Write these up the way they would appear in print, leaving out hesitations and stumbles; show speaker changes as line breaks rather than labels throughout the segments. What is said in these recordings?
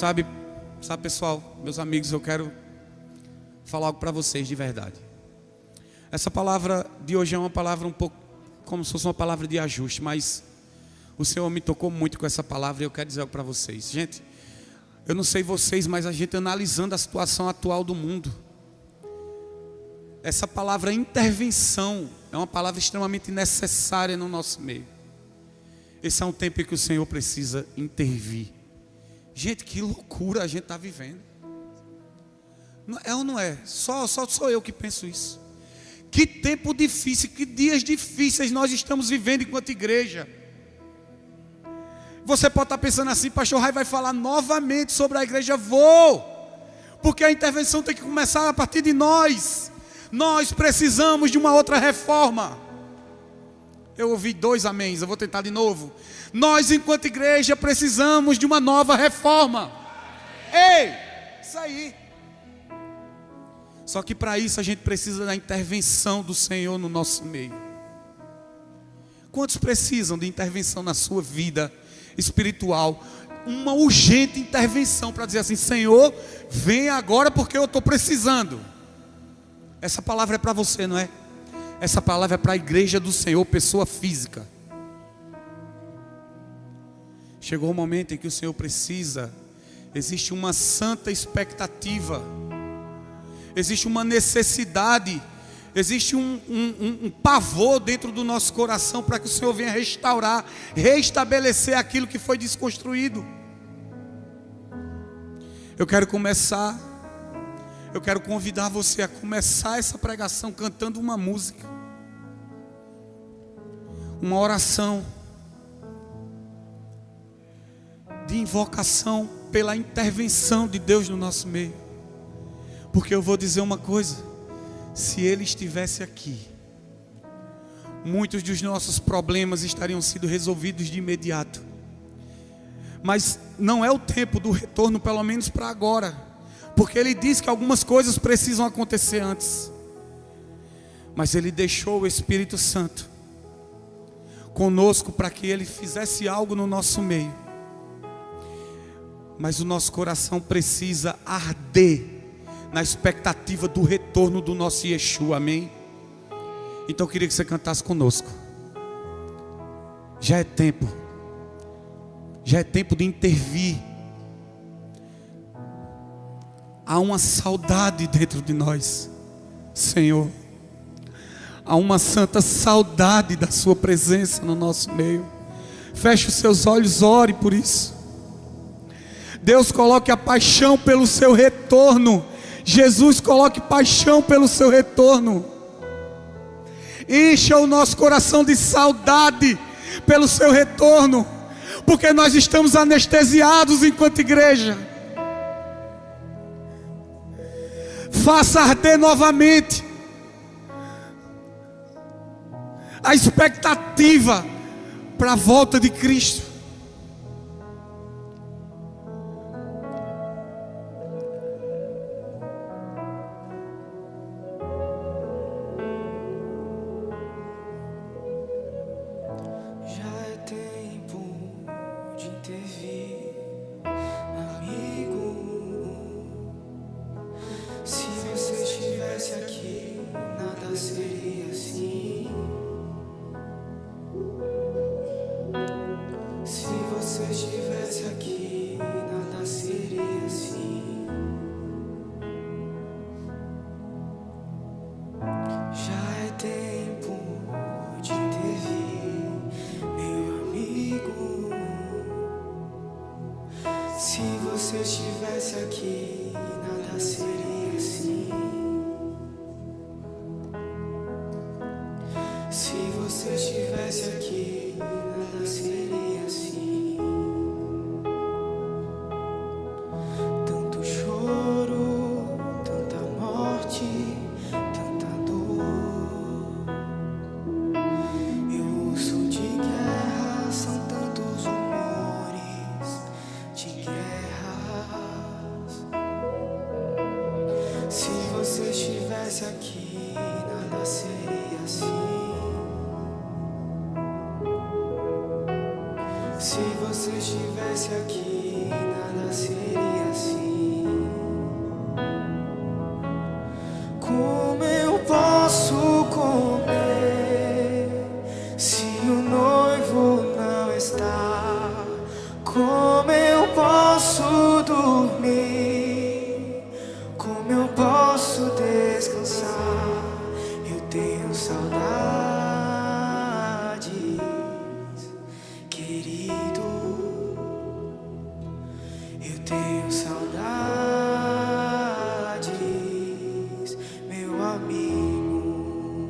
Sabe, pessoal, meus amigos, eu quero falar algo para vocês de verdade. Essa palavra de hoje é uma palavra um pouco como se fosse uma palavra de ajuste, mas o Senhor me tocou muito com essa palavra e eu quero dizer algo para vocês. Gente, eu não sei vocês, mas a gente analisando a situação atual do mundo, essa palavra intervenção é uma palavra extremamente necessária no nosso meio. Esse é um tempo em que o Senhor precisa intervir. Gente, que loucura a gente está vivendo. É ou não é? Só sou eu que penso isso. Que tempo difícil, que dias difíceis nós estamos vivendo enquanto igreja. Você pode estar pensando assim: pastor Rai vai falar novamente sobre a igreja. Vou, porque a intervenção tem que começar a partir de nós. Nós precisamos de uma outra reforma. Eu ouvi 2 améns, eu vou tentar de novo. Nós enquanto igreja precisamos de uma nova reforma. Ei, isso aí. Só que para isso a gente precisa da intervenção do Senhor no nosso meio. Quantos precisam de intervenção na sua vida espiritual? Uma urgente intervenção para dizer assim: Senhor, vem agora porque eu estou precisando. Essa palavra é para você, não é? Essa palavra é para a igreja do Senhor, pessoa física. Chegou o momento em que o Senhor precisa. Existe uma santa expectativa. Existe uma necessidade. Existe um pavor dentro do nosso coração para que o Senhor venha restaurar, restabelecer aquilo que foi desconstruído. Eu quero convidar você a começar essa pregação cantando uma música, uma oração de invocação pela intervenção de Deus no nosso meio. Porque eu vou dizer uma coisa: se Ele estivesse aqui, muitos dos nossos problemas estariam sido resolvidos de imediato. Mas não é o tempo do retorno, pelo menos para agora, porque Ele diz que algumas coisas precisam acontecer antes. Mas Ele deixou o Espírito Santo conosco para que Ele fizesse algo no nosso meio. Mas o nosso coração precisa arder na expectativa do retorno do nosso Yeshua, amém? Então eu queria que você cantasse conosco. Já é tempo de intervir. Há uma saudade dentro de nós, Senhor. Há uma santa saudade da sua presença no nosso meio. Feche os seus olhos, ore por isso. Deus, coloque a paixão pelo seu retorno. Jesus, coloque paixão pelo seu retorno. Encha o nosso coração de saudade pelo seu retorno, porque nós estamos anestesiados enquanto igreja. Faça arder novamente a expectativa para a volta de Cristo.
Se você estivesse aqui, nada seria assim. Como eu posso comer se o noivo não está? Como eu posso dormir? Como eu posso descansar? Eu tenho saudades, querido. Eu tenho saudades, meu amigo.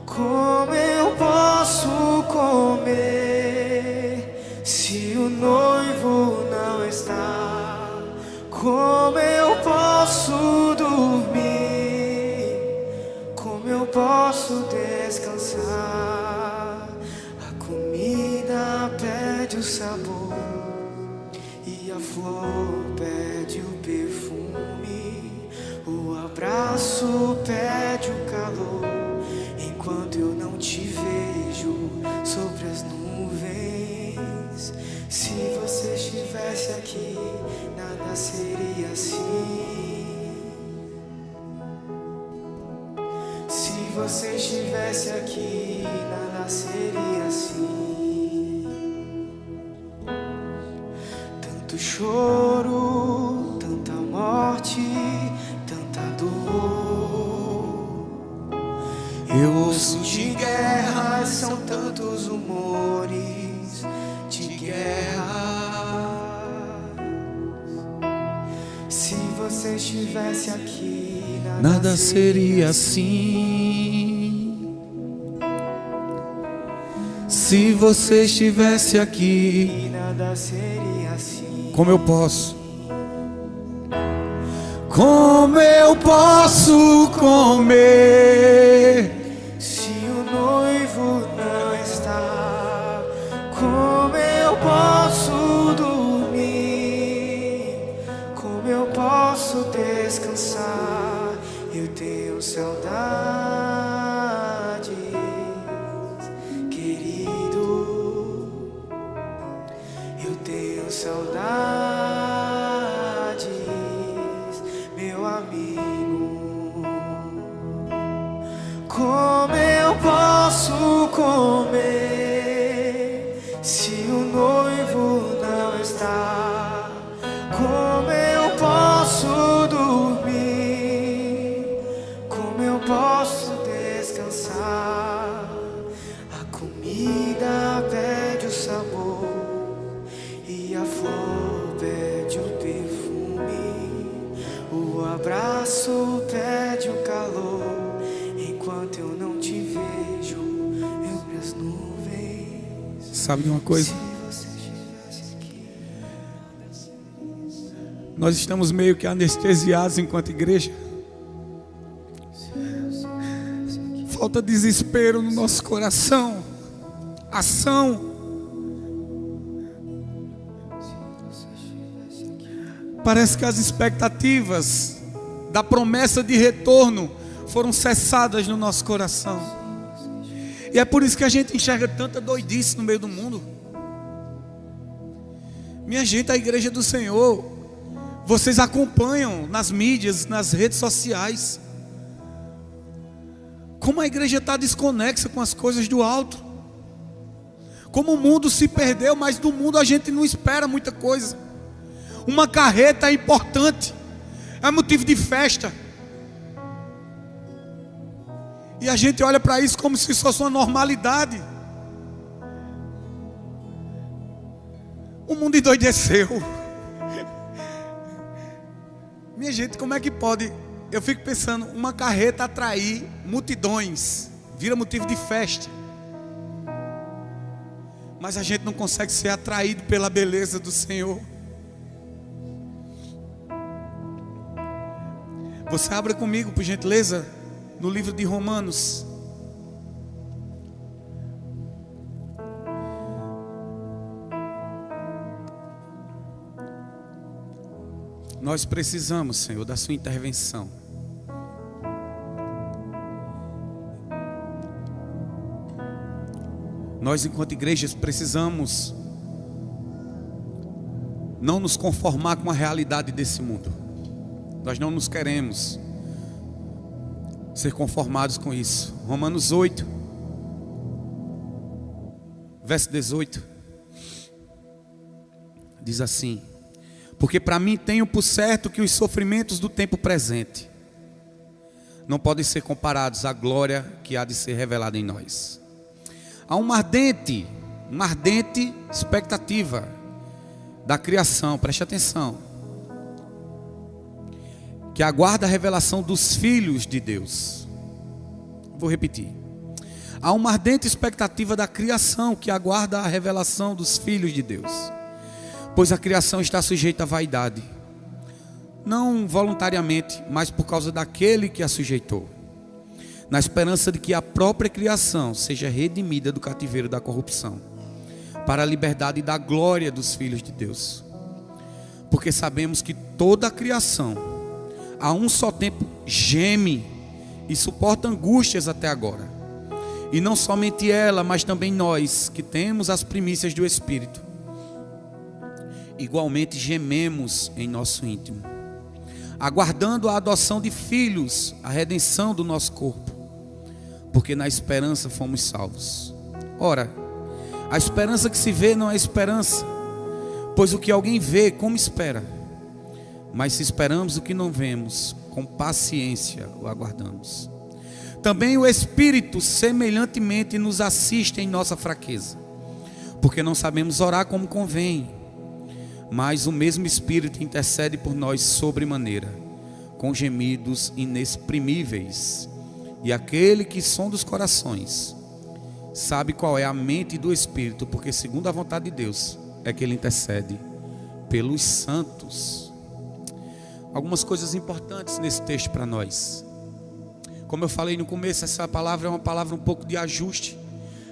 Como eu posso comer se o noivo não está? Como eu posso dormir? Como eu posso descansar? A comida perde o sabor e a flor perde o perfume. O abraço perde o calor enquanto eu não te vejo sobre as nuvens. Se você estivesse aqui, nada seria assim. Se você estivesse aqui, nada seria assim. Tanto choro, tanta morte, tanta dor. Eu ouço de guerra, são tantos rumores de guerra. Se você estivesse aqui,
Nada seria assim. Se você estivesse aqui,
nada seria assim.
como eu posso? Como eu posso comer
Se o noivo não está? Como eu posso dormir? Como eu posso descansar? Eu tenho saudades, querido. Eu tenho saudades, meu amigo. Como eu posso comer se o noivo não está? Como eu posso dormir? Como eu posso descansar? A comida perde o sabor e a flor perde o perfume. O abraço perde o calor enquanto eu não te vejo entre as nuvens.
Sabe de uma coisa?
Se você estivesse aqui,
Nós estamos meio que anestesiados enquanto igreja. Falta desespero no nosso coração, ação. Parece que as expectativas da promessa de retorno foram cessadas no nosso coração. E é por isso que a gente enxerga tanta doidice no meio do mundo. Minha gente, a igreja do Senhor, vocês acompanham nas mídias, nas redes sociais, como a igreja está desconexa com as coisas do alto. Como o mundo se perdeu, mas do mundo a gente não espera muita coisa. Uma carreta é importante, é motivo de festa. E a gente olha para isso como se isso fosse uma normalidade. O mundo endoideceu. Minha gente, como é que pode? Eu fico pensando, uma carreta atrair multidões, vira motivo de festa. Mas a gente não consegue ser atraído pela beleza do Senhor. Você abra comigo, por gentileza, no livro de Romanos. Nós precisamos, Senhor, da sua intervenção. Nós, enquanto igrejas, precisamos não nos conformar com a realidade desse mundo. Nós não nos queremos ser conformados com isso. Romanos 8, verso 18, diz assim: porque para mim tenho por certo que os sofrimentos do tempo presente não podem ser comparados à glória que há de ser revelada em nós. Há uma ardente expectativa da criação, preste atenção, que aguarda a revelação dos filhos de Deus. Vou repetir. Há uma ardente expectativa da criação que aguarda a revelação dos filhos de Deus, pois a criação está sujeita à vaidade, não voluntariamente, mas por causa daquele que a sujeitou, na esperança de que a própria criação seja redimida do cativeiro da corrupção, para a liberdade da glória dos filhos de Deus. Porque sabemos que toda a criação, a um só tempo, geme e suporta angústias até agora. E não somente ela, mas também nós, que temos as primícias do Espírito, igualmente gememos em nosso íntimo, aguardando a adoção de filhos, a redenção do nosso corpo, porque na esperança fomos salvos. Ora, a esperança que se vê não é esperança, pois o que alguém vê, como espera? Mas se esperamos o que não vemos, com paciência o aguardamos. Também o Espírito semelhantemente nos assiste em nossa fraqueza, porque não sabemos orar como convém, mas o mesmo Espírito intercede por nós sobremaneira, com gemidos inexprimíveis. E aquele que sonda os corações sabe qual é a mente do Espírito, porque segundo a vontade de Deus é que ele intercede pelos santos. Algumas coisas importantes nesse texto para nós. Como eu falei no começo, essa palavra é uma palavra um pouco de ajuste.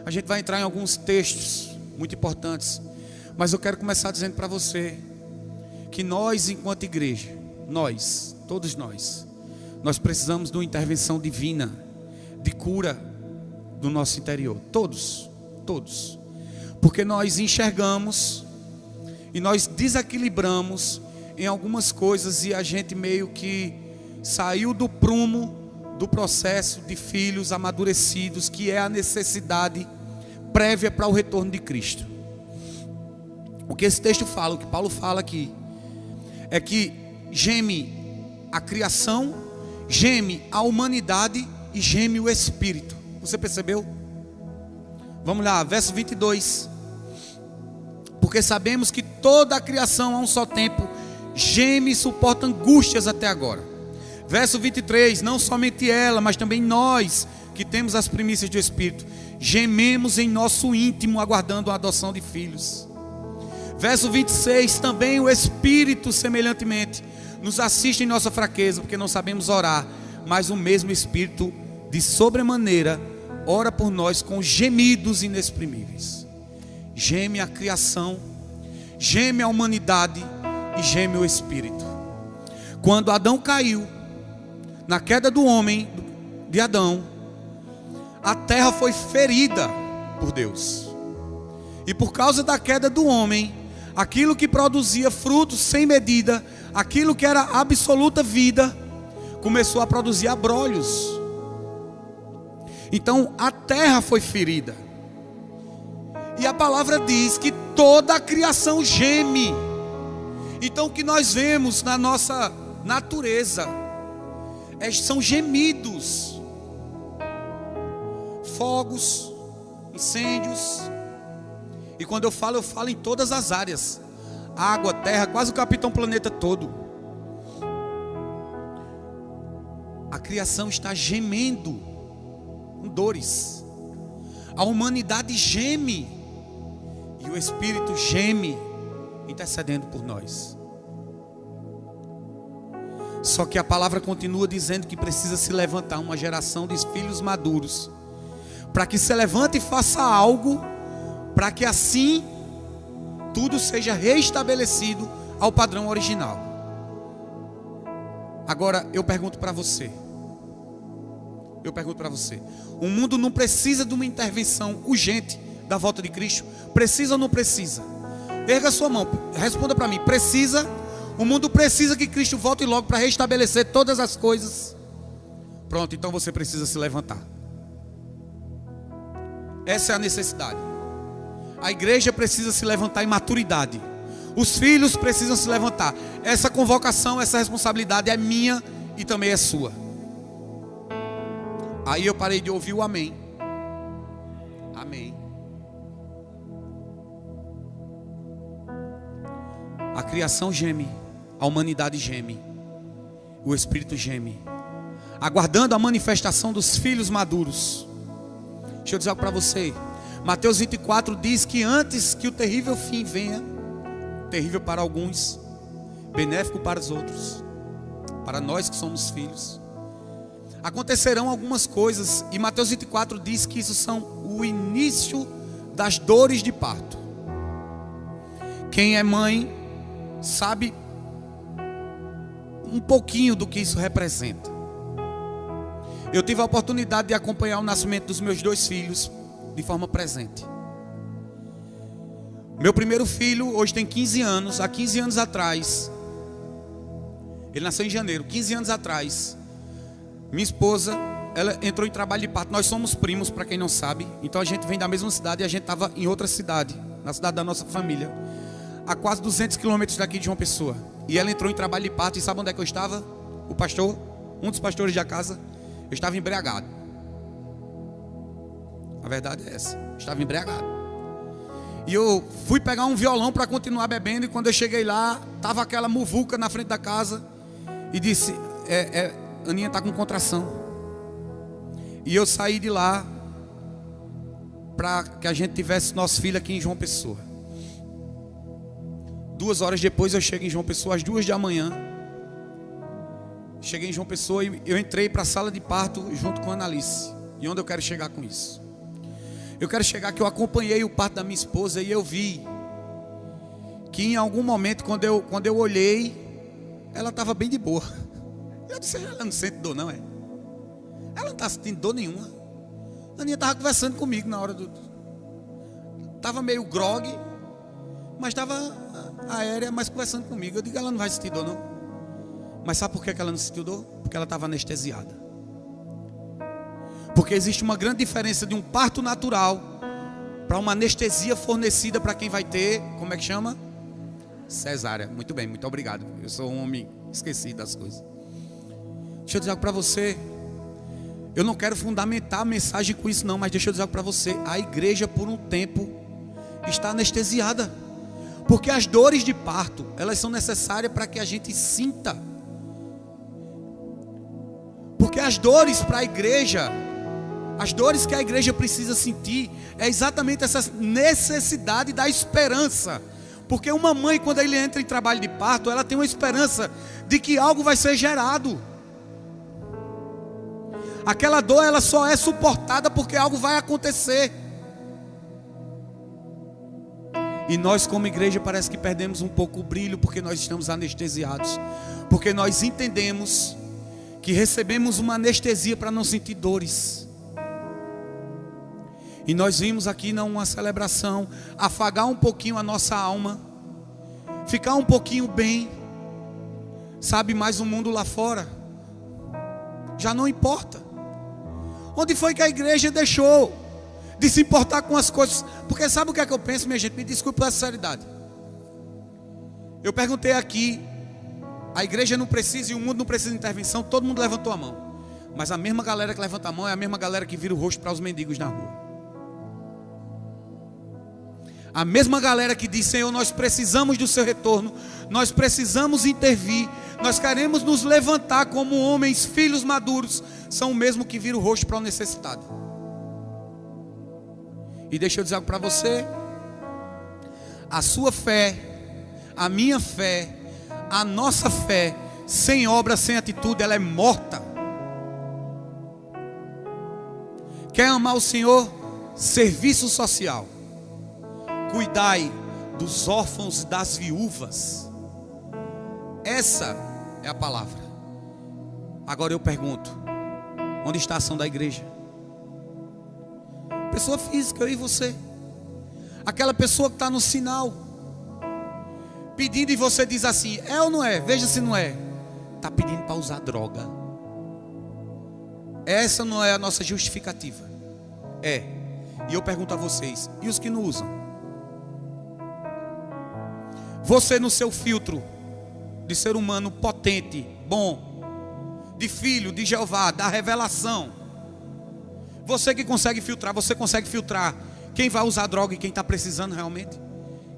A gente vai entrar em alguns textos muito importantes, mas eu quero começar dizendo para você que nós, enquanto igreja, todos nós precisamos de uma intervenção divina, de cura do nosso interior, todos, porque nós enxergamos e nós desequilibramos em algumas coisas, e a gente meio que saiu do prumo do processo de filhos amadurecidos, que é a necessidade prévia para o retorno de Cristo. O que esse texto fala, o que Paulo fala aqui, é que geme a criação, geme a humanidade e geme o Espírito. Você percebeu? Vamos lá, verso 22. Porque sabemos que toda a criação a um só tempo geme e suporta angústias até agora. Verso 23, não somente ela, mas também nós, que temos as primícias do Espírito, gememos em nosso íntimo, aguardando a adoção de filhos. Verso 26, também o Espírito semelhantemente nos assiste em nossa fraqueza, porque não sabemos orar, mas o mesmo Espírito de sobremaneira ora por nós com gemidos inexprimíveis. Geme a criação, geme a humanidade e geme o Espírito. Quando Adão caiu, na queda do homem, de Adão, a terra foi ferida por Deus, e por causa da queda do homem, aquilo que produzia frutos sem medida, aquilo que era absoluta vida, começou a produzir abrolhos. Então a terra foi ferida, e a palavra diz que toda a criação geme. Então o que nós vemos na nossa natureza são gemidos, fogos, incêndios. E quando eu falo em todas as áreas: água, terra, quase o Capitão Planeta todo. A criação está gemendo com dores. A humanidade geme e o Espírito geme, intercedendo por nós. Só que a palavra continua dizendo que precisa se levantar uma geração de filhos maduros, para que se levante e faça algo, para que assim tudo seja reestabelecido ao padrão original. Agora eu pergunto para você, o mundo não precisa de uma intervenção urgente da volta de Cristo? Precisa ou não precisa? Erga sua mão, responda para mim. Precisa, o mundo precisa que Cristo volte logo para restabelecer todas as coisas. Pronto, então você precisa se levantar. Essa é a necessidade. A igreja precisa se levantar em maturidade. Os filhos precisam se levantar. Essa convocação, essa responsabilidade é minha e também é sua. Aí eu parei de ouvir o amém. Amém. A criação geme, a humanidade geme, o Espírito geme, aguardando a manifestação dos filhos maduros. Deixa eu dizer algo para você. Mateus 24 diz que antes que o terrível fim venha, terrível para alguns, benéfico para os outros, para nós que somos filhos, acontecerão algumas coisas. E Mateus 24 diz que isso são o início das dores de parto. Quem é mãe sabe um pouquinho do que isso representa. Eu tive a oportunidade de acompanhar o nascimento dos meus 2 filhos de forma presente. Meu primeiro filho hoje tem 15 anos. Há 15 anos atrás, ele nasceu em janeiro. 15 anos atrás, minha esposa, ela entrou em trabalho de parto. Nós somos primos, para quem não sabe. Então a gente vem da mesma cidade e a gente estava em outra cidade, na cidade da nossa família, a quase 200 quilômetros daqui de João Pessoa. E ela entrou em trabalho de parto. E sabe onde é que eu estava? O pastor, um dos pastores da casa, eu estava embriagado. A verdade é essa, eu estava embriagado. E eu fui pegar um violão para continuar bebendo. E quando eu cheguei lá, estava aquela muvuca na frente da casa. E disse, Aninha está com contração. E eu saí de lá para que a gente tivesse nosso filho aqui em João Pessoa. 2 horas depois eu chego em João Pessoa, às 2 da manhã. Cheguei em João Pessoa e eu entrei para a sala de parto junto com a Analice. E onde eu quero chegar com isso? Eu quero chegar que eu acompanhei o parto da minha esposa e eu vi que em algum momento, quando eu olhei, ela estava bem de boa. Eu disse, ela não sente dor não, é? Ela não está sentindo dor nenhuma. A Aninha estava conversando comigo na hora do... Estava meio grogue, mas estava aérea, mas conversando comigo. Eu digo, ela não vai sentir dor não. Mas sabe por que ela não sentiu dor? Porque ela estava anestesiada. Porque existe uma grande diferença de um parto natural para uma anestesia fornecida para quem vai ter, como é que chama? Cesárea. Muito bem, muito obrigado. Eu sou um homem esquecido das coisas. Deixa eu dizer algo para você. Eu não quero fundamentar a mensagem com isso não, mas deixa eu dizer algo para você. A igreja por um tempo está anestesiada. Porque as dores de parto, elas são necessárias para que a gente sinta. Porque as dores para a igreja, as dores que a igreja precisa sentir, é exatamente essa necessidade da esperança. Porque uma mãe, quando ela entra em trabalho de parto, ela tem uma esperança de que algo vai ser gerado. Aquela dor, ela só é suportada porque algo vai acontecer. E nós como igreja parece que perdemos um pouco o brilho, porque nós estamos anestesiados. Porque nós entendemos que recebemos uma anestesia para não sentir dores. E nós vimos aqui numa celebração afagar um pouquinho a nossa alma, ficar um pouquinho bem. Sabe, mais o mundo lá fora já não importa. Onde foi que a igreja deixou de se importar com as coisas? Porque sabe o que é que eu penso, minha gente? Me desculpe pela sinceridade. Eu perguntei aqui, a igreja não precisa e o mundo não precisa de intervenção. Todo mundo levantou a mão. Mas a mesma galera que levanta a mão é a mesma galera que vira o rosto para os mendigos na rua. A mesma galera que diz, Senhor, nós precisamos do seu retorno, nós precisamos intervir, nós queremos nos levantar como homens, filhos maduros, são o mesmo que vira o rosto para o necessitado. E deixa eu dizer algo para você. A sua fé, a minha fé, a nossa fé, sem obra, sem atitude, ela é morta. Quer amar o Senhor? Serviço social. Cuidai dos órfãos e das viúvas. Essa é a palavra. Agora eu pergunto, onde está a ação da igreja? Pessoa física, eu e você. Aquela pessoa que está no sinal. pedindo e você diz assim, é ou não é? Veja se não é. Está pedindo para usar droga. Essa não é a nossa justificativa. É. E eu pergunto a vocês, e os que não usam? Você no seu filtro de ser humano potente, bom, de filho de Jeová, da revelação, você que consegue filtrar, você consegue filtrar quem vai usar droga e quem está precisando realmente?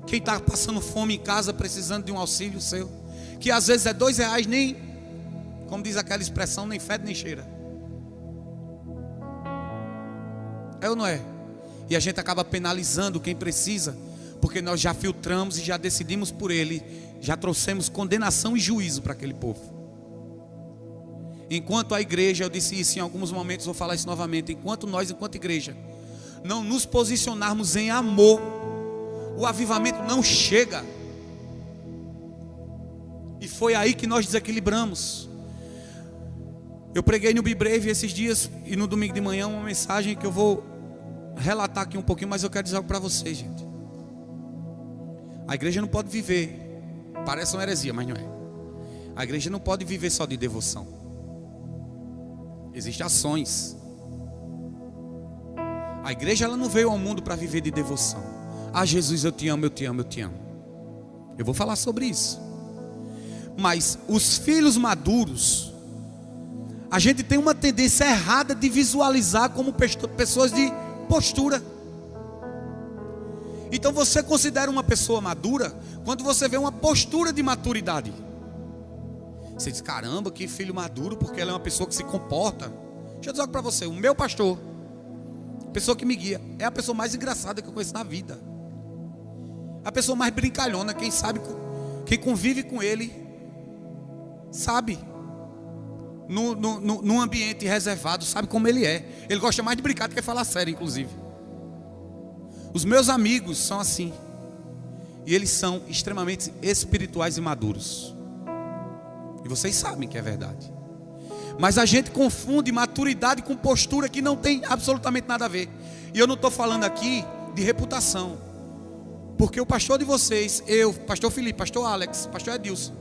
Quem está passando fome em casa, precisando de um auxílio seu, que às vezes é R$2, nem, como diz aquela expressão, nem fede nem cheira. É ou não é? E a gente acaba penalizando quem precisa, porque nós já filtramos e já decidimos por ele, já trouxemos condenação e juízo para aquele povo. Enquanto a igreja, eu disse isso em alguns momentos, vou falar isso novamente, enquanto igreja, não nos posicionarmos em amor, o avivamento não chega. E foi aí que nós desequilibramos. Eu preguei no Be Brave esses dias e no domingo de manhã uma mensagem que eu vou relatar aqui um pouquinho, mas eu quero dizer algo para vocês, gente. A igreja não pode viver, parece uma heresia, mas não é. A igreja não pode viver só de devoção. Existem ações. A igreja ela não veio ao mundo para viver de devoção. Ah, Jesus, eu te amo, eu te amo, eu te amo. Eu vou falar sobre isso. Mas os filhos maduros, a gente tem uma tendência errada de visualizar como pessoas de postura. Então você considera uma pessoa madura quando você vê uma postura de maturidade. Você diz, caramba, que filho maduro, porque ela é uma pessoa que se comporta. Deixa eu dizer algo para você, o meu pastor, a pessoa que me guia, é a pessoa mais engraçada que eu conheço na vida. A pessoa mais brincalhona, quem sabe, quem convive com ele, sabe. Num ambiente reservado, sabe como ele é. Ele gosta mais de brincar do que falar sério, inclusive. Os meus amigos são assim. E eles são extremamente espirituais e maduros. E vocês sabem que é verdade. Mas a gente confunde maturidade com postura que não tem absolutamente nada a ver. E eu não estou falando aqui de reputação. Porque o pastor de vocês, eu, pastor Felipe, pastor Alex, pastor Edilson,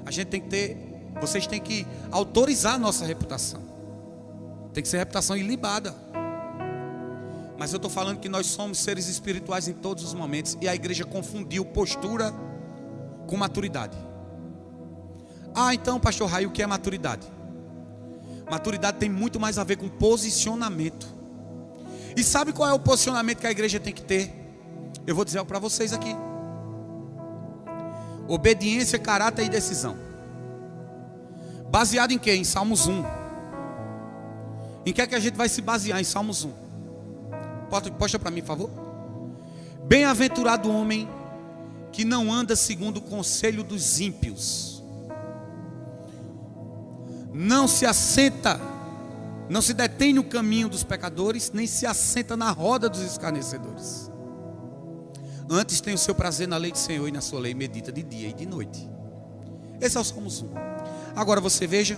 a gente tem que ter, vocês têm que autorizar a nossa reputação. Tem que ser reputação ilibada. Mas eu estou falando que nós somos seres espirituais em todos os momentos. E a igreja confundiu postura com maturidade. Ah, então, pastor Raio, o que é maturidade? Maturidade tem muito mais a ver com posicionamento. E sabe qual é o posicionamento que a igreja tem que ter? Eu vou dizer algo para vocês aqui. Obediência, caráter e decisão. Baseado em quê? Em Salmos 1. Em que é que a gente vai se basear? Em Salmos 1. Posta para mim, por favor. Bem-aventurado o homem que não anda segundo o conselho dos ímpios, não se assenta, não se detém no caminho dos pecadores, nem se assenta na roda dos escarnecedores. Antes tem o seu prazer na lei do Senhor, e na sua lei medita de dia e de noite. Esse é o Salmos 1. Agora você veja.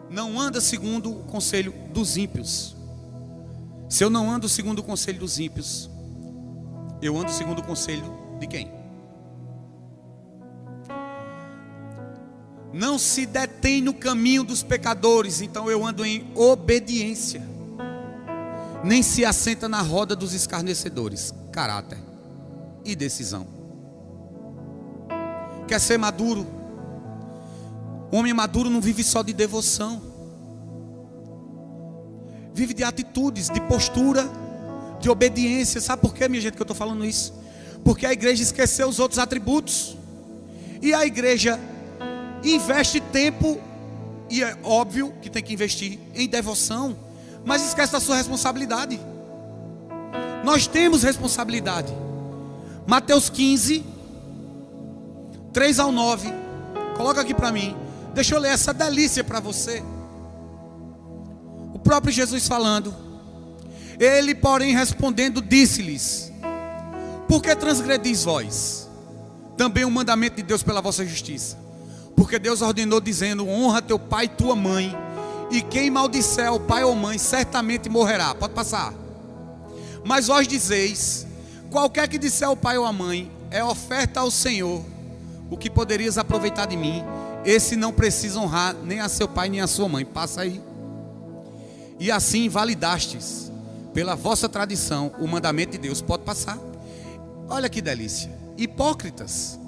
Não anda segundo o conselho dos ímpios. Se eu não ando segundo o conselho dos ímpios, eu ando segundo o conselho de quem? Não se detém no caminho dos pecadores, então eu ando em obediência. Nem se assenta na roda dos escarnecedores, caráter e decisão. Quer ser maduro? O homem maduro não vive só de devoção, vive de atitudes, de postura, de obediência. Sabe por quê, minha gente, que eu estou falando isso? Porque a igreja esqueceu os outros atributos. E a igreja investe tempo, e é óbvio que tem que investir em devoção, mas esquece da sua responsabilidade. Nós temos responsabilidade. Mateus 15, 3 ao 9. Coloca aqui para mim. Deixa eu ler essa delícia para você. O próprio Jesus falando. Ele, porém, respondendo, disse-lhes: por que transgredis vós também o mandamento de Deus pela vossa justiça? Porque Deus ordenou dizendo: honra teu pai e tua mãe, e quem maldisser o pai ou mãe certamente morrerá. Pode passar. Mas vós dizeis: qualquer que disser ao pai ou à mãe, é oferta ao Senhor o que poderias aproveitar de mim. Esse não precisa honrar nem a seu pai nem a sua mãe. Passa aí. E assim invalidastes pela vossa tradição o mandamento de Deus. Pode passar. Olha que delícia. Hipócritas,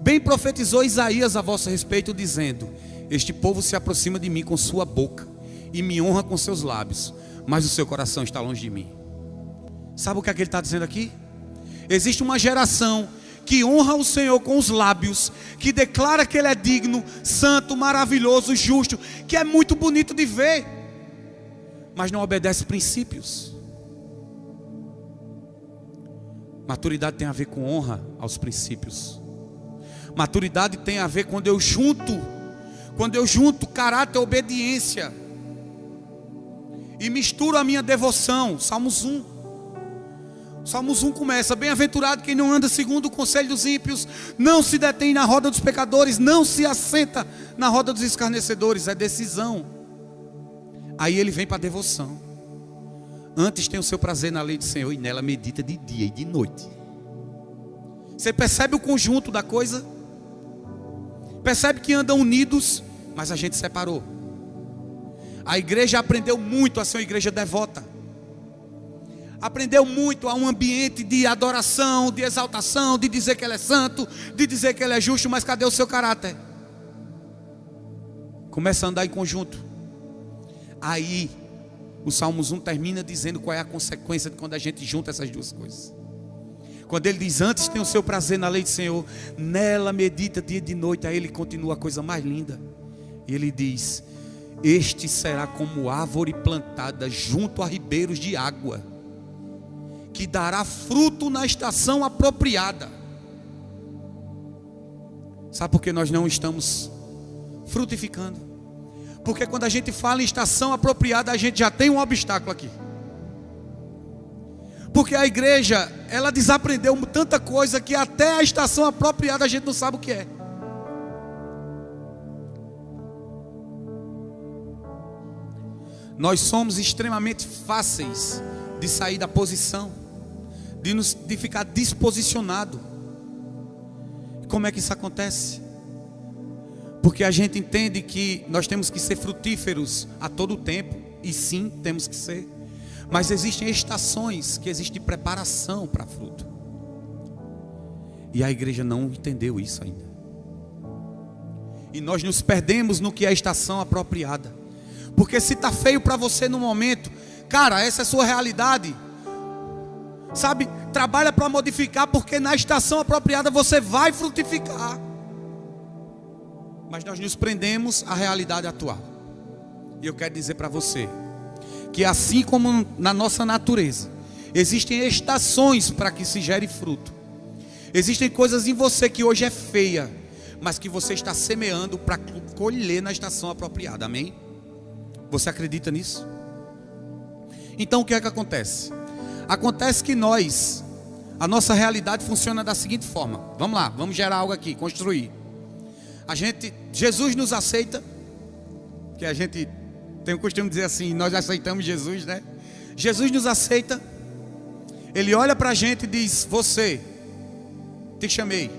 bem profetizou Isaías a vosso respeito, dizendo: este povo se aproxima de mim com sua boca e me honra com seus lábios, mas o seu coração está longe de mim. Sabe o que é que ele está dizendo aqui? Existe uma geração que honra o Senhor com os lábios, que declara que Ele é digno, santo, maravilhoso, justo, que é muito bonito de ver, mas não obedece princípios. Maturidade tem a ver com honra aos princípios. Maturidade tem a ver quando eu junto caráter, obediência, e misturo a minha devoção. Salmos 1 começa: bem-aventurado quem não anda segundo o conselho dos ímpios, não se detém na roda dos pecadores, não se assenta na roda dos escarnecedores. É decisão. Aí ele vem para a devoção. Antes tem o seu prazer na lei do Senhor, e nela medita de dia e de noite. Você percebe o conjunto da coisa? Percebe que andam unidos, mas a gente separou. A igreja aprendeu muito a ser uma igreja devota. Aprendeu muito a um ambiente de adoração, de exaltação, de dizer que Ele é santo, de dizer que Ele é justo, mas cadê o seu caráter? Começa a andar em conjunto. Aí o Salmos 1 termina dizendo qual é a consequência de quando a gente junta essas duas coisas. Quando ele diz: antes tem o seu prazer na lei do Senhor, nela medita dia e de noite. Aí ele continua a coisa mais linda. E ele diz: este será como árvore plantada junto a ribeiros de água, que dará fruto na estação apropriada. Sabe por que nós não estamos frutificando? Porque quando a gente fala em estação apropriada, a gente já tem um obstáculo aqui. Porque a igreja, ela desaprendeu tanta coisa que até a estação apropriada a gente não sabe o que é. Nós somos extremamente fáceis de sair da posição, de ficar desposicionado. Como é que isso acontece? Porque a gente entende que nós temos que ser frutíferos a todo tempo. E sim, temos que ser. Mas existem estações que existe preparação para fruto. E a igreja não entendeu isso ainda. E nós nos perdemos no que é a estação apropriada. Porque se está feio para você no momento, cara, essa é a sua realidade. Sabe, trabalha para modificar, porque na estação apropriada você vai frutificar. Mas nós nos prendemos à realidade atual. E eu quero dizer para você que assim como na nossa natureza existem estações para que se gere fruto. Existem coisas em você que hoje é feia, mas que você está semeando para colher na estação apropriada. Amém? Você acredita nisso? Então o que é que acontece? Acontece que a nossa realidade funciona da seguinte forma. Vamos lá, vamos gerar algo aqui, construir. Jesus nos aceita, que a gente tem o costume de dizer assim: nós aceitamos Jesus, né? Jesus nos aceita. Ele olha para a gente e diz: você, te chamei.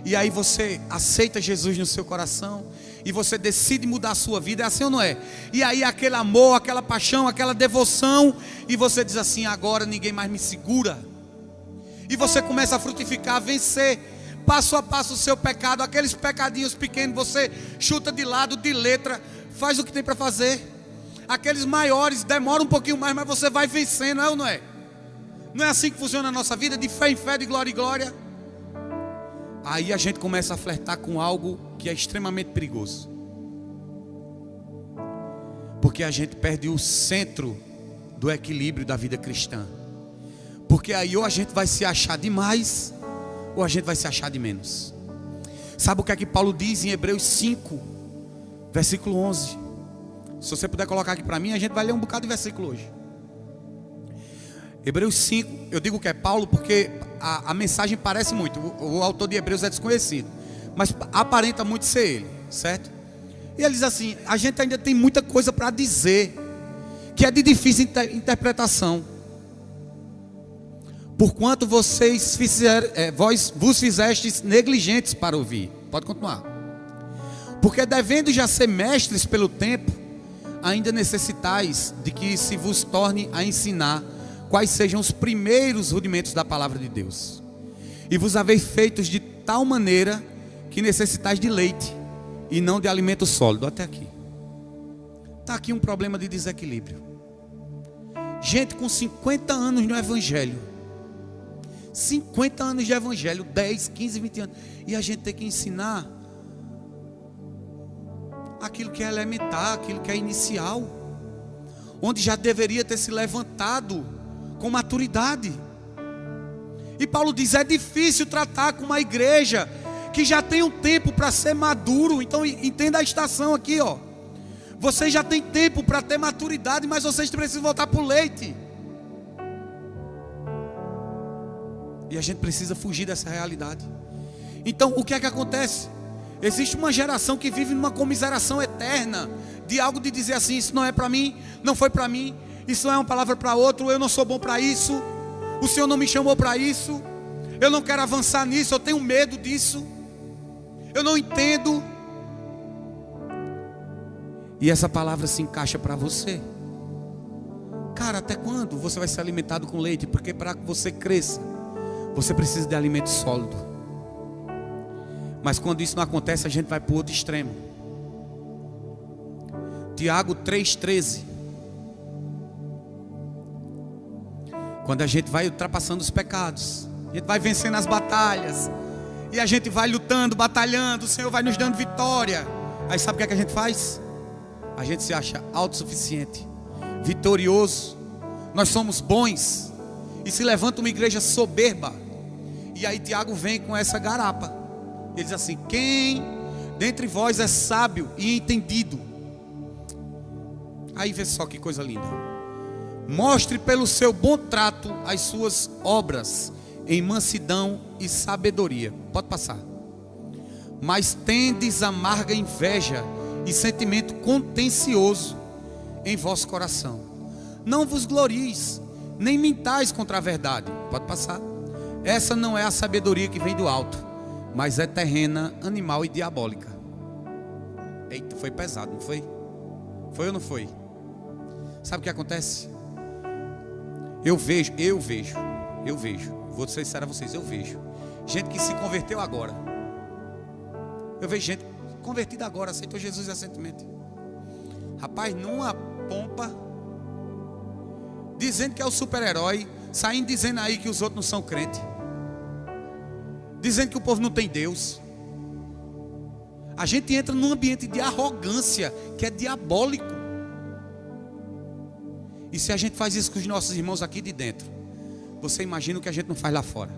E aí você aceita Jesus no seu coração, e você decide mudar a sua vida. É assim ou não é? E aí aquele amor, aquela paixão, aquela devoção, e você diz assim: agora ninguém mais me segura. E você começa a frutificar, a vencer passo a passo o seu pecado. Aqueles pecadinhos pequenos você chuta de lado, de letra, faz o que tem para fazer. Aqueles maiores demora um pouquinho mais, mas você vai vencendo, é ou não é? Não é assim que funciona a nossa vida, de fé em fé, de glória em glória? Aí a gente começa a flertar com algo que é extremamente perigoso. Porque a gente perde o centro do equilíbrio da vida cristã. Porque aí ou a gente vai se achar demais, ou a gente vai se achar de menos. Sabe o que é que Paulo diz em Hebreus 5, versículo 11? Se você puder colocar aqui para mim, a gente vai ler um bocado de versículo hoje. Hebreus 5, eu digo que é Paulo porque a mensagem parece muito. O autor de Hebreus é desconhecido, mas aparenta muito ser ele, certo? E ele diz assim: a gente ainda tem muita coisa para dizer, que é de difícil interpretação. Porquanto vos fizestes negligentes para ouvir. Pode continuar. Porque devendo já ser mestres pelo tempo, ainda necessitais de que se vos torne a ensinar quais sejam os primeiros rudimentos da palavra de Deus. E vos haveis feitos de tal maneira que necessitais de leite e não de alimento sólido. Até aqui. Está aqui um problema de desequilíbrio. Gente com 50 anos no evangelho. 50 anos de evangelho, 10, 15, 20 anos. E a gente tem que ensinar aquilo que é elementar, aquilo que é inicial, onde já deveria ter se levantado com maturidade. E Paulo diz: é difícil tratar com uma igreja que já tem um tempo para ser maduro. Então entenda a estação aqui, ó. Vocês já têm tempo para ter maturidade, mas vocês precisam voltar para o leite. E a gente precisa fugir dessa realidade. Então o que é que acontece? Existe uma geração que vive numa comiseração eterna, de algo de dizer assim: isso não é para mim, não foi para mim, isso não é uma palavra para outro, eu não sou bom para isso, o Senhor não me chamou para isso, eu não quero avançar nisso, eu tenho medo disso, eu não entendo. E essa palavra se encaixa para você. Cara, até quando você vai ser alimentado com leite? Porque para que você cresça, você precisa de alimento sólido. Mas quando isso não acontece, a gente vai para o outro extremo. Tiago 3,13. Quando a gente vai ultrapassando os pecados, a gente vai vencendo as batalhas, e a gente vai lutando, batalhando, o Senhor vai nos dando vitória. Aí sabe o que é que a gente faz? A gente se acha autossuficiente, vitorioso, nós somos bons, e se levanta uma igreja soberba. E aí Tiago vem com essa garapa. Ele diz assim: quem dentre vós é sábio e entendido? Aí vê só que coisa linda. Mostre pelo seu bom trato as suas obras em mansidão e sabedoria. Pode passar. Mas tendes amarga inveja e sentimento contencioso em vosso coração. Não vos glorieis, nem mintais contra a verdade. Pode passar. Essa não é a sabedoria que vem do alto, mas é terrena, animal e diabólica. Eita, foi pesado, não foi? Foi ou não foi? Sabe o que acontece? Eu vejo. Vou ser sincero a vocês, eu vejo gente que se converteu agora. Eu vejo gente convertida agora, aceitou Jesus recentemente. Rapaz, numa pompa, dizendo que é o super-herói, saindo dizendo aí que os outros não são crentes, dizendo que o povo não tem Deus. A gente entra num ambiente de arrogância que é diabólico. E se a gente faz isso com os nossos irmãos aqui de dentro, você imagina o que a gente não faz lá fora.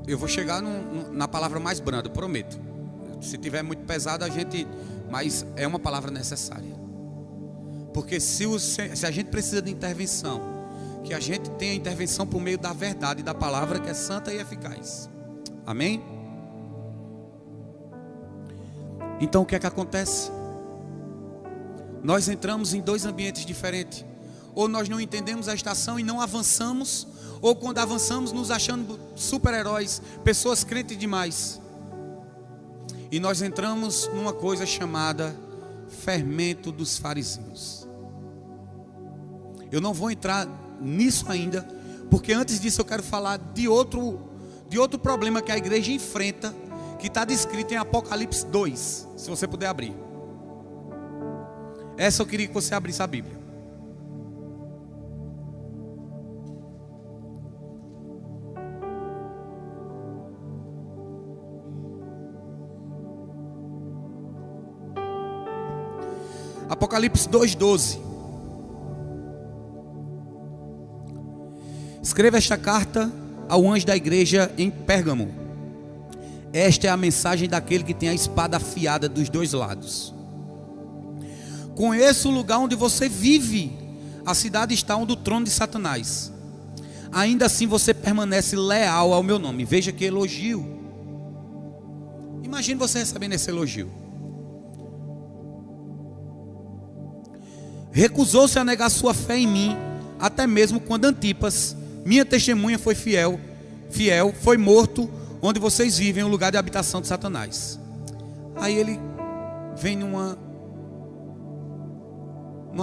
Eu vou chegar na palavra mais branda, prometo. Se tiver muito pesado, mas é uma palavra necessária. Porque se a gente precisa de intervenção, que a gente tenha intervenção por meio da verdade e da palavra, que é santa e eficaz. Amém? Então o que é que acontece? Nós entramos em dois ambientes diferentes. Ou nós não entendemos a estação e não avançamos, ou quando avançamos nos achando super-heróis, pessoas crentes demais. E nós entramos numa coisa chamada fermento dos fariseus. Eu não vou entrar nisso ainda, porque antes disso eu quero falar de outro problema que a igreja enfrenta, que está descrito em Apocalipse 2, se você puder abrir. Essa eu queria que você abrisse a Bíblia. Apocalipse 2:12. Escreva esta carta ao anjo da igreja em Pérgamo. Esta é a mensagem daquele que tem a espada afiada dos dois lados. Conheço o lugar onde você vive. A cidade está onde o trono de Satanás. Ainda assim você permanece leal ao meu nome. Veja que elogio. Imagine você recebendo esse elogio. recusou-se a negar sua fé em mim, até mesmo quando Antipas, minha testemunha, foi fiel, foi morto onde vocês vivem, o lugar de habitação de Satanás. Aí ele vem numa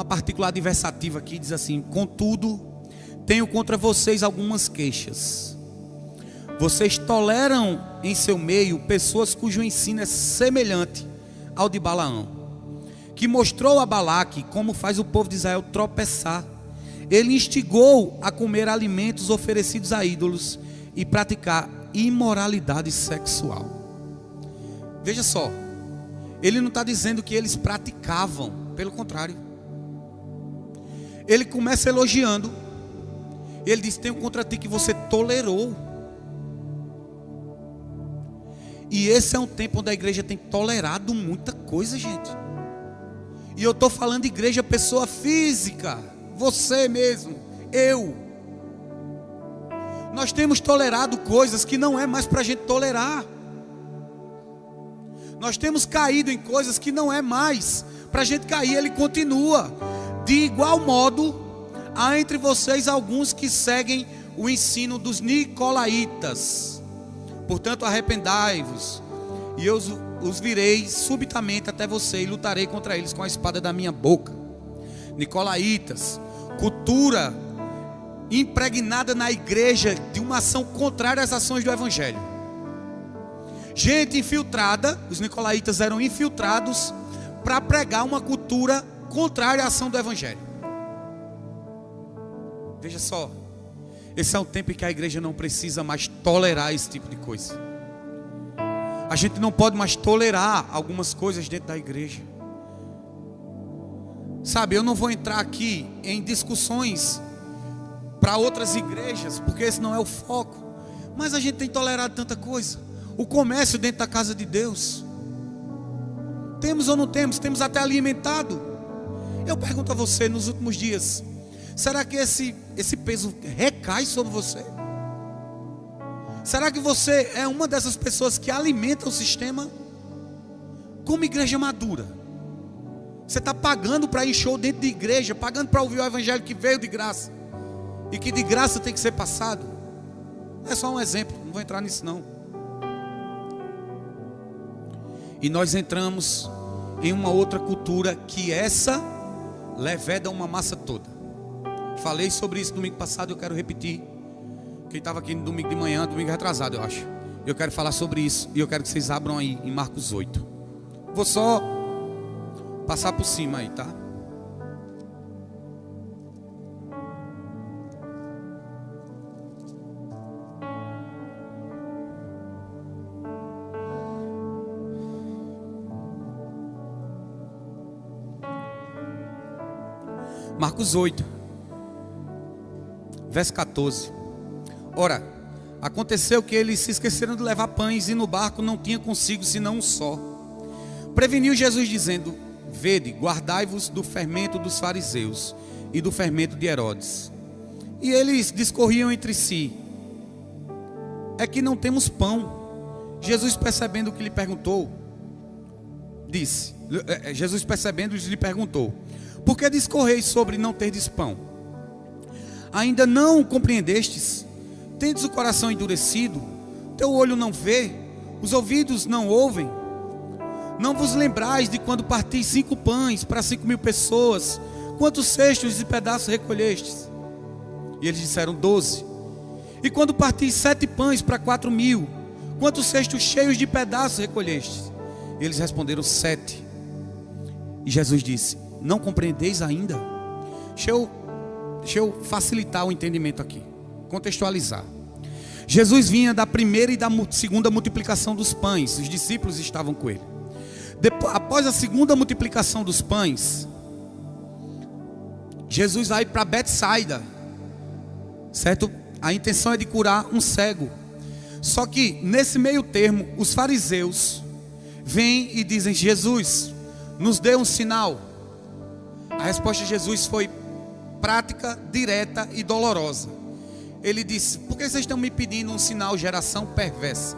particular adversativa aqui, diz assim: contudo, tenho contra vocês algumas queixas. Vocês toleram em seu meio pessoas cujo ensino é semelhante ao de Balaão, que mostrou a Balaque como faz o povo de Israel tropeçar. Ele instigou a comer alimentos oferecidos a ídolos e praticar imoralidade sexual. Veja só, ele não está dizendo que eles praticavam, pelo contrário. Ele começa elogiando. Ele diz: tenho contra ti que você tolerou. E esse é um tempo onde a igreja tem tolerado muita coisa, gente. E eu estou falando de igreja, pessoa física, você mesmo, eu. Nós temos tolerado coisas que não é mais para a gente tolerar. Nós temos caído em coisas que não é mais para a gente cair. Ele continua: de igual modo, há entre vocês alguns que seguem o ensino dos nicolaítas. Portanto, arrependai-vos, e eu os virei subitamente até você, e lutarei contra eles com a espada da minha boca. Nicolaítas, cultura impregnada na igreja de uma ação contrária às ações do evangelho. Gente infiltrada, os nicolaítas eram infiltrados para pregar uma cultura contrária à ação do evangelho. Veja só, esse é um tempo em que a igreja não precisa mais tolerar esse tipo de coisa. A gente não pode mais tolerar algumas coisas dentro da igreja. Sabe, eu não vou entrar aqui em discussões para outras igrejas, porque esse não é o foco. Mas a gente tem tolerado tanta coisa. O comércio dentro da casa de Deus, temos ou não temos? Temos até alimentado. Eu pergunto a você, nos últimos dias, será que esse peso recai sobre você? Será que você é uma dessas pessoas que alimenta o sistema? Como igreja madura, você está pagando para ir show dentro de igreja, pagando para ouvir o evangelho que veio de graça, e que de graça tem que ser passado. É só um exemplo, não vou entrar nisso não. E nós entramos em uma outra cultura que essa leveda uma massa toda. Falei sobre isso domingo passado, eu quero repetir. Quem estava aqui no domingo de manhã, domingo retrasado eu acho, eu quero falar sobre isso. E eu quero que vocês abram aí em Marcos 8. Vou só passar por cima aí, tá? Marcos 8, verso 14. Ora, aconteceu que eles se esqueceram de levar pães, e no barco não tinha consigo senão um só. Preveniu Jesus dizendo: vede, guardai-vos do fermento dos fariseus e do fermento de Herodes. E eles discorriam entre si: é que não temos pão. Jesus, percebendo o que lhe perguntou, lhe perguntou: por que discorreis sobre não terdes pão? Ainda não compreendestes? Tendes o coração endurecido? Teu olho não vê? Os ouvidos não ouvem? Não vos lembrais de quando partis 5 pães para 5.000 pessoas? Quantos cestos e pedaços recolhestes? E eles disseram: 12. E quando partis 7 pães para 4.000? Quantos cestos cheios de pedaços recolhestes? E eles responderam: 7. E Jesus disse: não compreendeis ainda? Deixa eu facilitar o entendimento aqui, contextualizar. Jesus vinha da primeira e da segunda multiplicação dos pães. Os discípulos estavam com ele. Após a segunda multiplicação dos pães, Jesus vai para Betsaida, certo? A intenção é de curar um cego. Só que nesse meio termo, os fariseus vêm e dizem: Jesus, nos dê um sinal. A resposta de Jesus foi prática, direta e dolorosa. Ele disse: por que vocês estão me pedindo um sinal, geração perversa?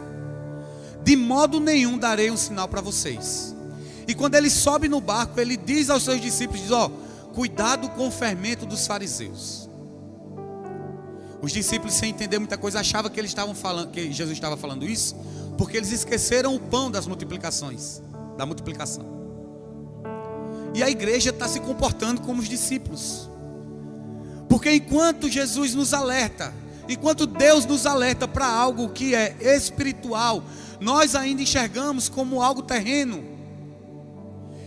De modo nenhum darei um sinal para vocês. E quando ele sobe no barco, ele diz aos seus discípulos: diz, cuidado com o fermento dos fariseus. Os discípulos, sem entender muita coisa, achavam que eles estavam falando, que Jesus estava falando isso, porque eles esqueceram o pão da multiplicação. E a igreja está se comportando como os discípulos. Porque enquanto Jesus nos alerta, enquanto Deus nos alerta para algo que é espiritual, nós ainda enxergamos como algo terreno.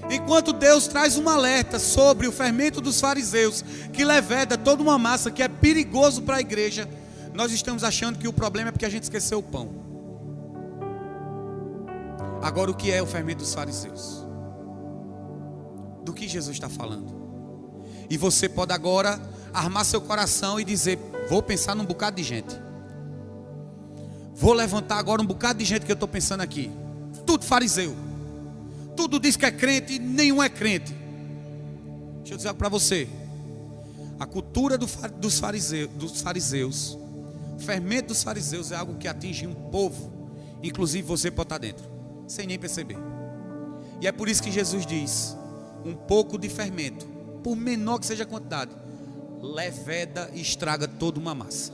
Enquanto Deus traz um alerta sobre o fermento dos fariseus, que leveda toda uma massa, que é perigoso para a igreja, nós estamos achando que o problema é porque a gente esqueceu o pão. Agora, o que é o fermento dos fariseus? Do que Jesus está falando? E você pode agora armar seu coração e dizer: vou pensar num bocado de gente. Vou levantar agora um bocado de gente que eu estou pensando aqui. Tudo fariseu. Tudo diz que é crente e nenhum é crente. Deixa eu dizer algo para você. A cultura dos fariseus, o fermento dos fariseus é algo que atinge um povo. Inclusive você pode estar dentro, sem nem perceber. E é por isso que Jesus diz: um pouco de fermento, por menor que seja a quantidade, leveda e estraga toda uma massa.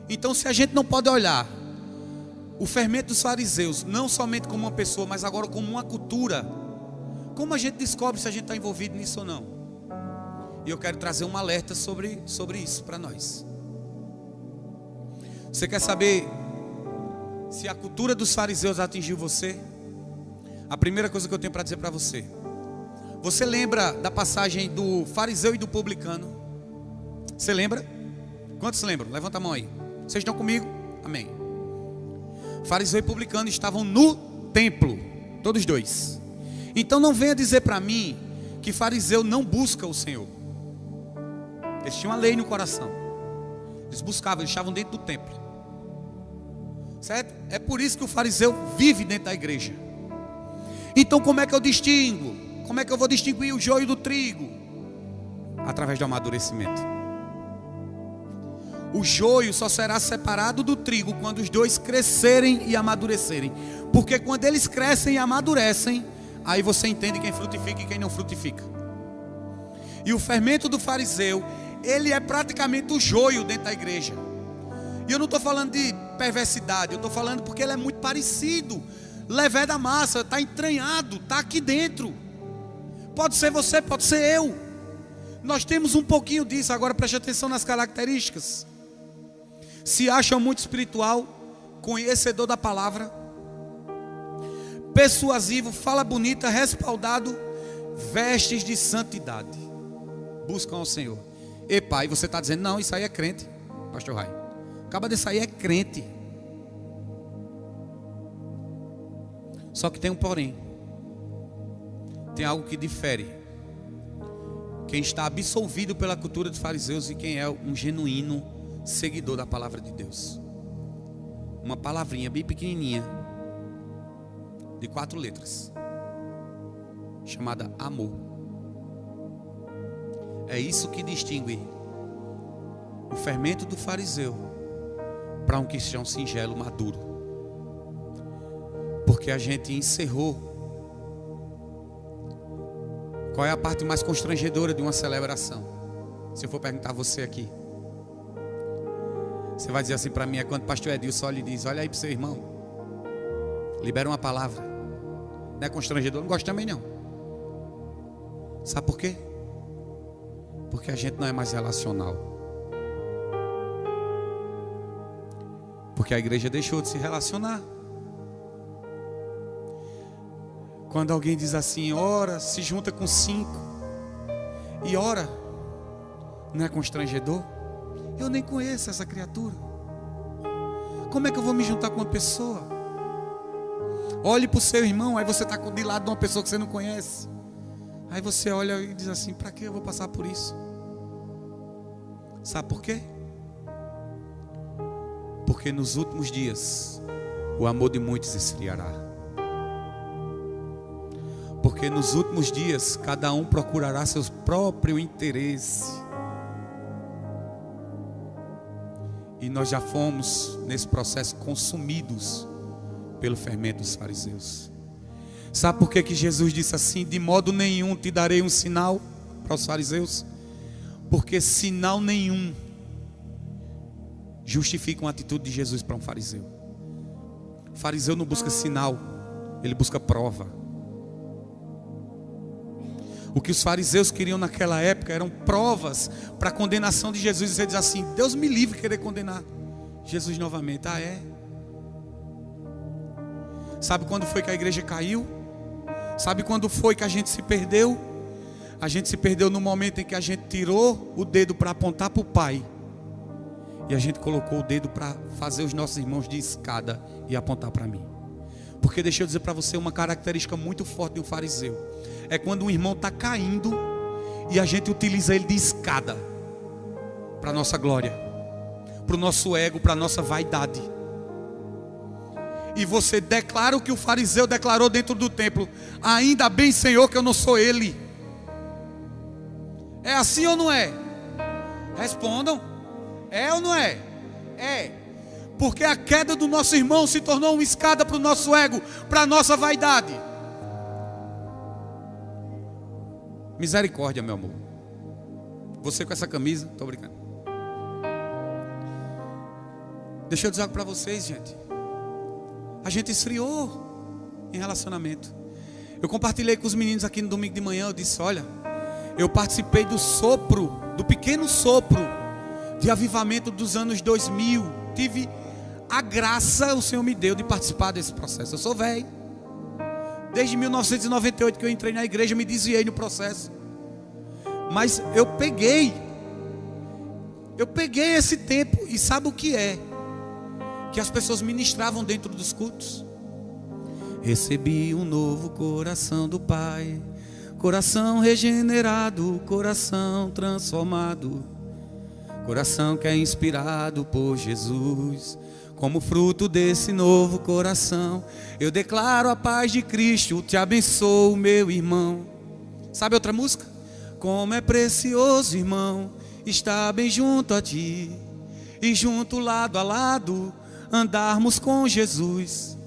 Então, se a gente não pode olhar o fermento dos fariseus não somente como uma pessoa, mas agora como uma cultura, como a gente descobre se a gente está envolvido nisso ou não? E eu quero trazer um alerta sobre isso para nós. Você quer saber se a cultura dos fariseus atingiu você? A primeira coisa que eu tenho para dizer para você: você lembra da passagem do fariseu e do publicano? Você lembra? Quantos lembram? Levanta a mão aí. Vocês estão comigo? Amém. Fariseu e publicano estavam no templo, todos dois. Então não venha dizer para mim que fariseu não busca o Senhor. Eles tinham a lei no coração. Eles buscavam, eles estavam dentro do templo. Certo? É por isso que o fariseu vive dentro da igreja. Então como é que eu distingo? Como é que eu vou distinguir o joio do trigo? Através do amadurecimento. O joio só será separado do trigo quando os dois crescerem e amadurecerem. Porque quando eles crescem e amadurecem, aí você entende quem frutifica e quem não frutifica. E o fermento do fariseu, ele é praticamente o joio dentro da igreja. E eu não estou falando de perversidade, eu estou falando porque ele é muito parecido. Levé da massa, está entranhado, está aqui dentro. Pode ser você, pode ser eu. Nós temos um pouquinho disso. Agora preste atenção nas características. Se acha muito espiritual, conhecedor da palavra, persuasivo, fala bonita, respaldado, vestes de santidade, buscam ao Senhor. E pai, você está dizendo: não, isso aí é crente, pastor Rai. Acaba de sair, é crente. Só que tem um porém. Tem algo que difere quem está absolvido pela cultura dos fariseus e quem é um genuíno seguidor da palavra de Deus. Uma palavrinha bem pequenininha, de 4 letras, chamada amor. É isso que distingue o fermento do fariseu para um cristão singelo, maduro. Porque a gente encerrou. Qual é a parte mais constrangedora de uma celebração? Se eu for perguntar a você aqui, você vai dizer assim para mim: é quando o pastor Edilson olha e diz: olha aí para o seu irmão, libera uma palavra. Não é constrangedor? Não gosto também não. Sabe por quê? Porque a gente não é mais relacional. Porque a igreja deixou de se relacionar. Quando alguém diz assim: ora, se junta com 5 e ora, não é constrangedor? Eu nem conheço essa criatura. Como é que eu vou me juntar com uma pessoa? Olhe para o seu irmão, aí você está de lado de uma pessoa que você não conhece. Aí você olha e diz assim: para que eu vou passar por isso? Sabe por quê? Porque nos últimos dias o amor de muitos esfriará. Porque nos últimos dias cada um procurará seu próprio interesse. E nós já fomos nesse processo consumidos pelo fermento dos fariseus. Sabe por que Jesus disse assim: de modo nenhum te darei um sinal? para os fariseus? Porque sinal nenhum justifica uma atitude de Jesus para um fariseu. O fariseu não busca sinal, ele busca prova. O que os fariseus queriam naquela época eram provas para a condenação de Jesus. E você diz assim: Deus me livre de querer condenar Jesus novamente. Ah, é? Sabe quando foi que a igreja caiu? Sabe quando foi que a gente se perdeu? A gente se perdeu no momento em que a gente tirou o dedo para apontar para o Pai, e a gente colocou o dedo para fazer os nossos irmãos de escada e apontar para mim. Porque deixa eu dizer para você uma característica muito forte de um fariseu: é quando um irmão está caindo e a gente utiliza ele de escada para a nossa glória, para o nosso ego, para a nossa vaidade. E você declara o que o fariseu declarou dentro do templo: ainda bem, Senhor, que eu não sou ele. É assim ou não é? Respondam. É ou não é? É. Porque a queda do nosso irmão se tornou uma escada para o nosso ego, para a nossa vaidade. Misericórdia, meu amor. Você com essa camisa, estou brincando. Deixa eu dizer algo para vocês, gente. A gente esfriou em relacionamento. Eu compartilhei com os meninos aqui no domingo de manhã. Eu disse: olha, eu participei do sopro, do pequeno sopro de avivamento dos anos 2000. Tive a graça, o Senhor me deu, de participar desse processo. Eu sou velho. Desde 1998 que eu entrei na igreja, me desviei no processo. Mas eu peguei esse tempo. E sabe o que é? Que as pessoas ministravam dentro dos cultos. Recebi um novo coração do Pai, coração regenerado, coração transformado, coração que é inspirado por Jesus. Como fruto desse novo coração, eu declaro a paz de Cristo, te abençoo, meu irmão. Sabe outra música? Como é precioso, irmão, estar bem junto a ti, e junto lado a lado andarmos com Jesus.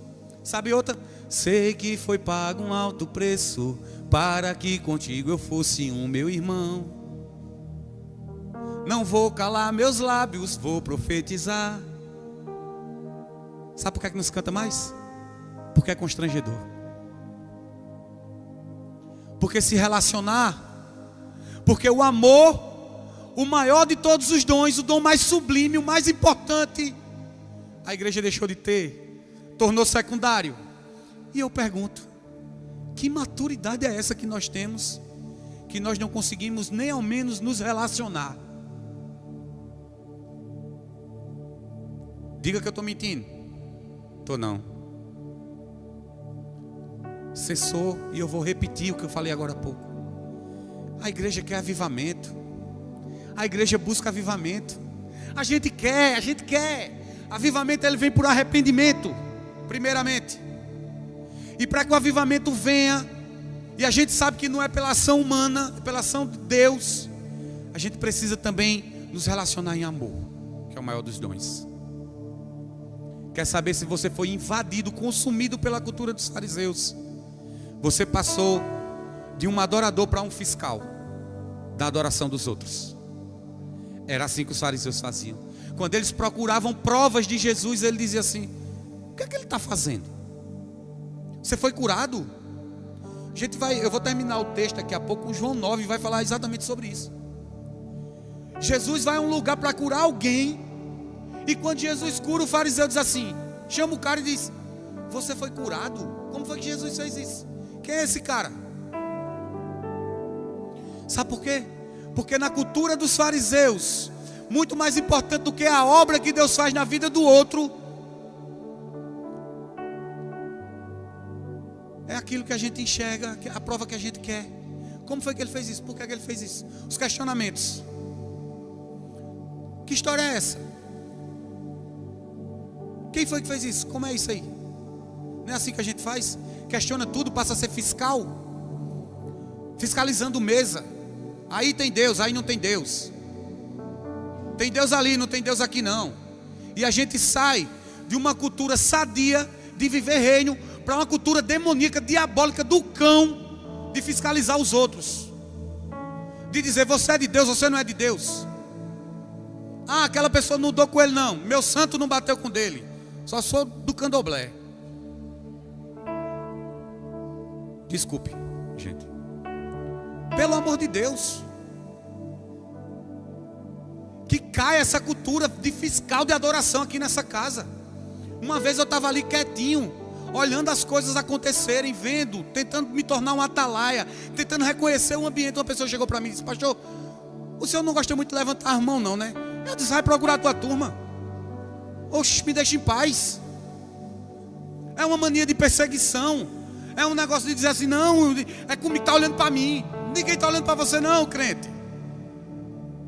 Sabe outra? Sei que foi pago um alto preço para que contigo eu fosse um, meu irmão. Não vou calar meus lábios, vou profetizar. Sabe por que é que não se canta mais? Porque é constrangedor. Porque se relacionar, porque o amor, o maior de todos os dons, o dom mais sublime, o mais importante, a igreja deixou de ter, tornou secundário. E eu pergunto: que maturidade é essa que nós temos, que nós não conseguimos nem ao menos nos relacionar? Diga que eu estou mentindo. Estou não. Cessou, e eu vou repetir o que eu falei agora há pouco. A igreja quer avivamento. A igreja busca avivamento. A gente quer. Avivamento, ele vem por arrependimento, primeiramente. E para que o avivamento venha, e a gente sabe que não é pela ação humana, é pela ação de Deus, a gente precisa também nos relacionar em amor, que é o maior dos dons. Quer saber se você foi invadido, consumido pela cultura dos fariseus? Você passou de um adorador para um fiscal da adoração dos outros. Era assim que os fariseus faziam. Quando eles procuravam provas de Jesus, ele dizia assim: o que é que ele está fazendo? Você foi curado? Eu vou terminar o texto daqui a pouco, com João 9 vai falar exatamente sobre isso. Jesus vai a um lugar para curar alguém, e quando Jesus cura, o fariseu diz assim, chama o cara e diz: você foi curado? Como foi que Jesus fez isso? Quem é esse cara? Sabe por quê? Porque na cultura dos fariseus, muito mais importante do que a obra que Deus faz na vida do outro, é aquilo que a gente enxerga, a prova que a gente quer. Como foi que ele fez isso? Por que ele fez isso? Os questionamentos. Que história é essa? Quem foi que fez isso? Como é isso aí? Não é assim que a gente faz? Questiona tudo, passa a ser fiscal, fiscalizando mesa. Aí tem Deus, aí não tem Deus. Tem Deus ali, não tem Deus aqui não. E a gente sai de uma cultura sadia de viver reino para uma cultura demoníaca, diabólica do cão, de fiscalizar os outros, de dizer você é de Deus, você não é de Deus. Ah, aquela pessoa não dou com ele não, meu santo não bateu com dele, só sou do candomblé. Desculpe, gente. Pelo amor de Deus, que caia essa cultura de fiscal de adoração aqui nessa casa. Uma vez eu estava ali quietinho, olhando as coisas acontecerem, vendo, tentando me tornar um atalaia, tentando reconhecer o ambiente. Uma pessoa chegou para mim e disse: pastor, o senhor não gosta muito de levantar as mãos não, né? Eu disse: vai procurar a tua turma. Oxe, me deixa em paz. É uma mania de perseguição. É um negócio de dizer assim: não, é comigo que está olhando para mim. Ninguém está olhando para você não, crente.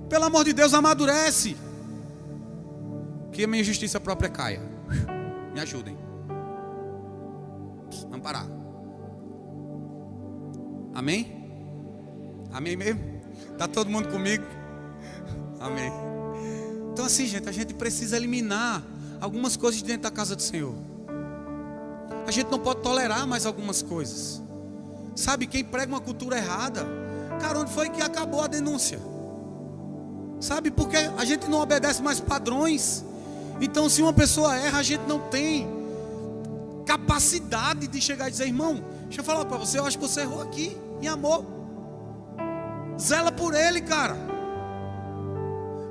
Pelo amor de Deus, amadurece. Que a minha justiça própria caia. Me ajudem. Vamos parar. Amém? Amém mesmo? Está todo mundo comigo? Amém. Então assim, gente, a gente precisa eliminar algumas coisas dentro da casa do Senhor. A gente não pode tolerar mais algumas coisas. Sabe, quem prega uma cultura errada, cara, onde foi que acabou a denúncia? Sabe, porque a gente não obedece mais padrões. Então se uma pessoa erra, a gente não tem capacidade de chegar e dizer: irmão, deixa eu falar para você, eu acho que você errou aqui, em amor. Zela por ele, cara.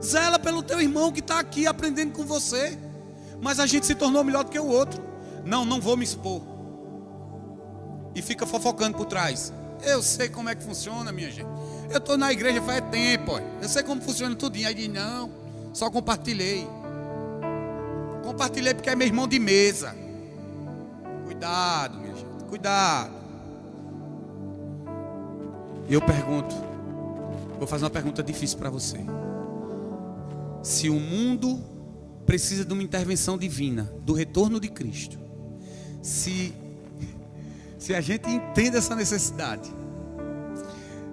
Zela pelo teu irmão que está aqui aprendendo com você. Mas a gente se tornou melhor do que o outro. Não vou me expor. E fica fofocando por trás. Eu sei como é que funciona, minha gente. Eu estou na igreja faz tempo, ó. Eu sei como funciona tudinho. Aí diz: não, só compartilhei. Compartilhei porque é meu irmão de mesa. Cuidado, minha gente, cuidado. E eu pergunto, vou fazer uma pergunta difícil para você. Se o mundo precisa de uma intervenção divina, do retorno de Cristo, se a gente entende essa necessidade,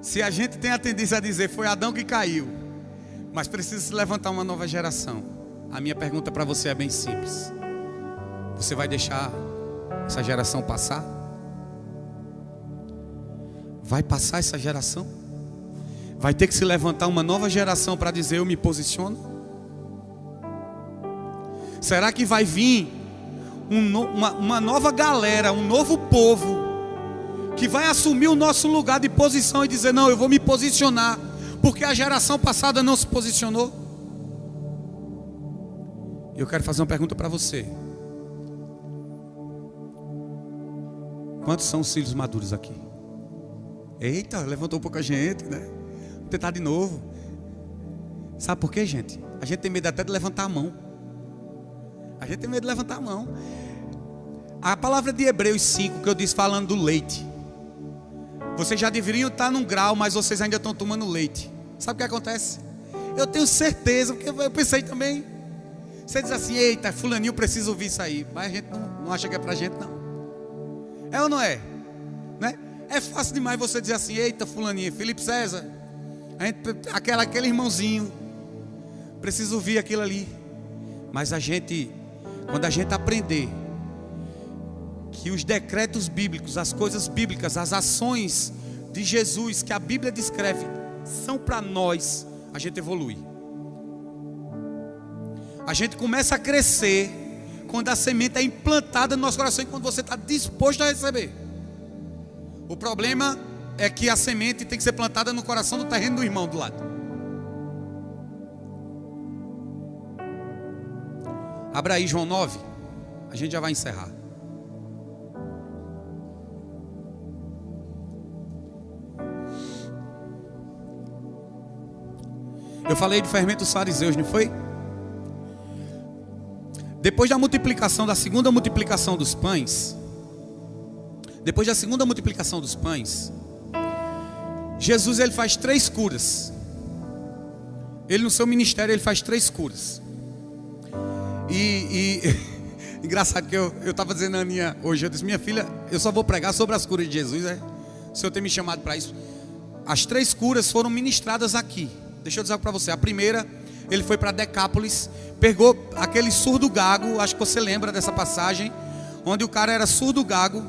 se a gente tem a tendência a dizer: foi Adão que caiu, mas precisa se levantar uma nova geração, a minha pergunta para você é bem simples: você vai deixar essa geração passar? Vai passar essa geração? Vai ter que se levantar uma nova geração para dizer: eu me posiciono? Será que vai vir uma nova galera, um novo povo, que vai assumir o nosso lugar de posição e dizer: não, eu vou me posicionar, porque a geração passada não se posicionou? Eu quero fazer uma pergunta para você. Quantos são os filhos maduros aqui? Eita, levantou um pouco a gente, né? Vou tentar de novo. Sabe por quê, gente? A gente tem medo até de levantar a mão. A gente tem medo de levantar a mão. A palavra de Hebreus 5 que eu disse falando do leite. Vocês já deveriam estar num grau, mas vocês ainda estão tomando leite. Sabe o que acontece? Eu tenho certeza, porque eu pensei também. Você diz assim: eita, fulaninho precisa ouvir isso aí. Mas a gente não acha que é pra gente, não. É ou não é? Né? É fácil demais você dizer assim: eita, fulaninho, Felipe César, aquele irmãozinho precisa ouvir aquilo ali. Mas quando a gente aprender que os decretos bíblicos, as coisas bíblicas, as ações de Jesus que a Bíblia descreve são para nós, a gente evolui. A gente começa a crescer quando a semente é implantada no nosso coração e quando você está disposto a receber. O problema é que a semente tem que ser plantada no coração do terreno do irmão do lado. Abra aí João 9. A gente já vai encerrar. Eu falei de fermento dos fariseus, não foi? Depois da multiplicação, da segunda multiplicação dos pães, Jesus ele faz 3 curas. Ele no seu ministério ele faz 3 curas. E engraçado que eu estava dizendo a Aninha hoje, eu disse: minha filha, eu só vou pregar sobre as curas de Jesus, né? O Senhor tem me chamado para isso. As 3 curas foram ministradas aqui. Deixa eu dizer para você. A primeira, ele foi para Decápolis, pegou aquele surdo gago, acho que você lembra dessa passagem, onde o cara era surdo gago,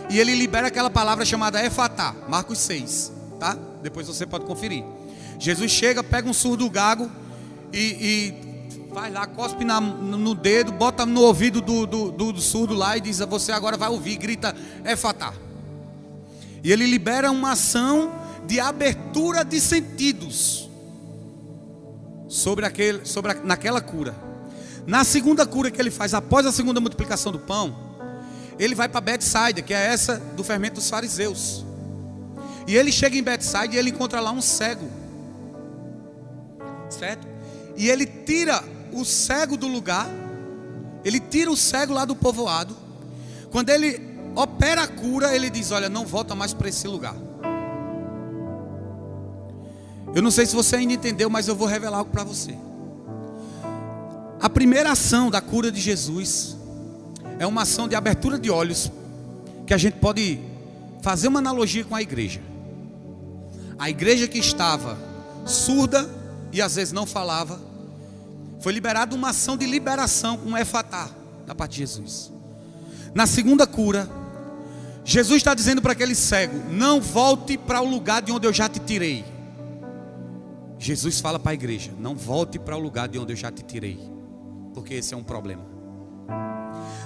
e ele libera aquela palavra chamada Efatá, Marcos 6, tá? Depois você pode conferir. Jesus chega, pega um surdo gago e vai lá, cospe no dedo, bota no ouvido do surdo lá e diz: você agora vai ouvir, grita Efatá. E ele libera uma ação de abertura de sentidos naquela cura. Na segunda cura que ele faz, após a segunda multiplicação do pão, ele vai para Betsaida, que é essa do fermento dos fariseus. E ele chega em Betsaida e ele encontra lá um cego, certo? E ele tira o cego do lugar, ele tira o cego lá do povoado. Quando ele opera a cura, ele diz: olha, não volta mais para esse lugar. Eu não sei se você ainda entendeu, mas eu vou revelar algo para você. A primeira ação da cura de Jesus é uma ação de abertura de olhos, que a gente pode fazer uma analogia com a igreja. A igreja que estava surda e às vezes não falava, foi liberada uma ação de liberação com Efatá da parte de Jesus. Na segunda cura, Jesus está dizendo para aquele cego: não volte para o lugar de onde eu já te tirei. Jesus fala para a igreja: não volte para o lugar de onde eu já te tirei, porque esse é um problema.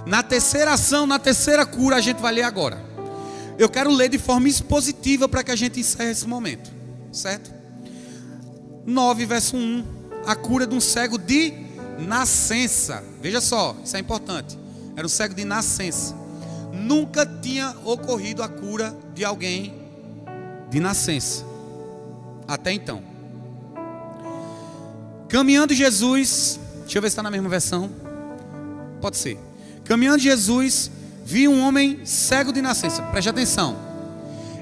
Na terceira ação, na terceira cura, a gente vai ler agora. Eu quero ler de forma expositiva para que a gente encerre esse momento, certo? 9, verso 1. A cura de um cego de nascença. Veja só, isso é importante. Era um cego de nascença. Nunca tinha ocorrido a cura de alguém de nascença até então. Caminhando Jesus, deixa eu ver se está na mesma versão. Pode ser. Caminhando Jesus, viu um homem cego de nascença. Preste atenção.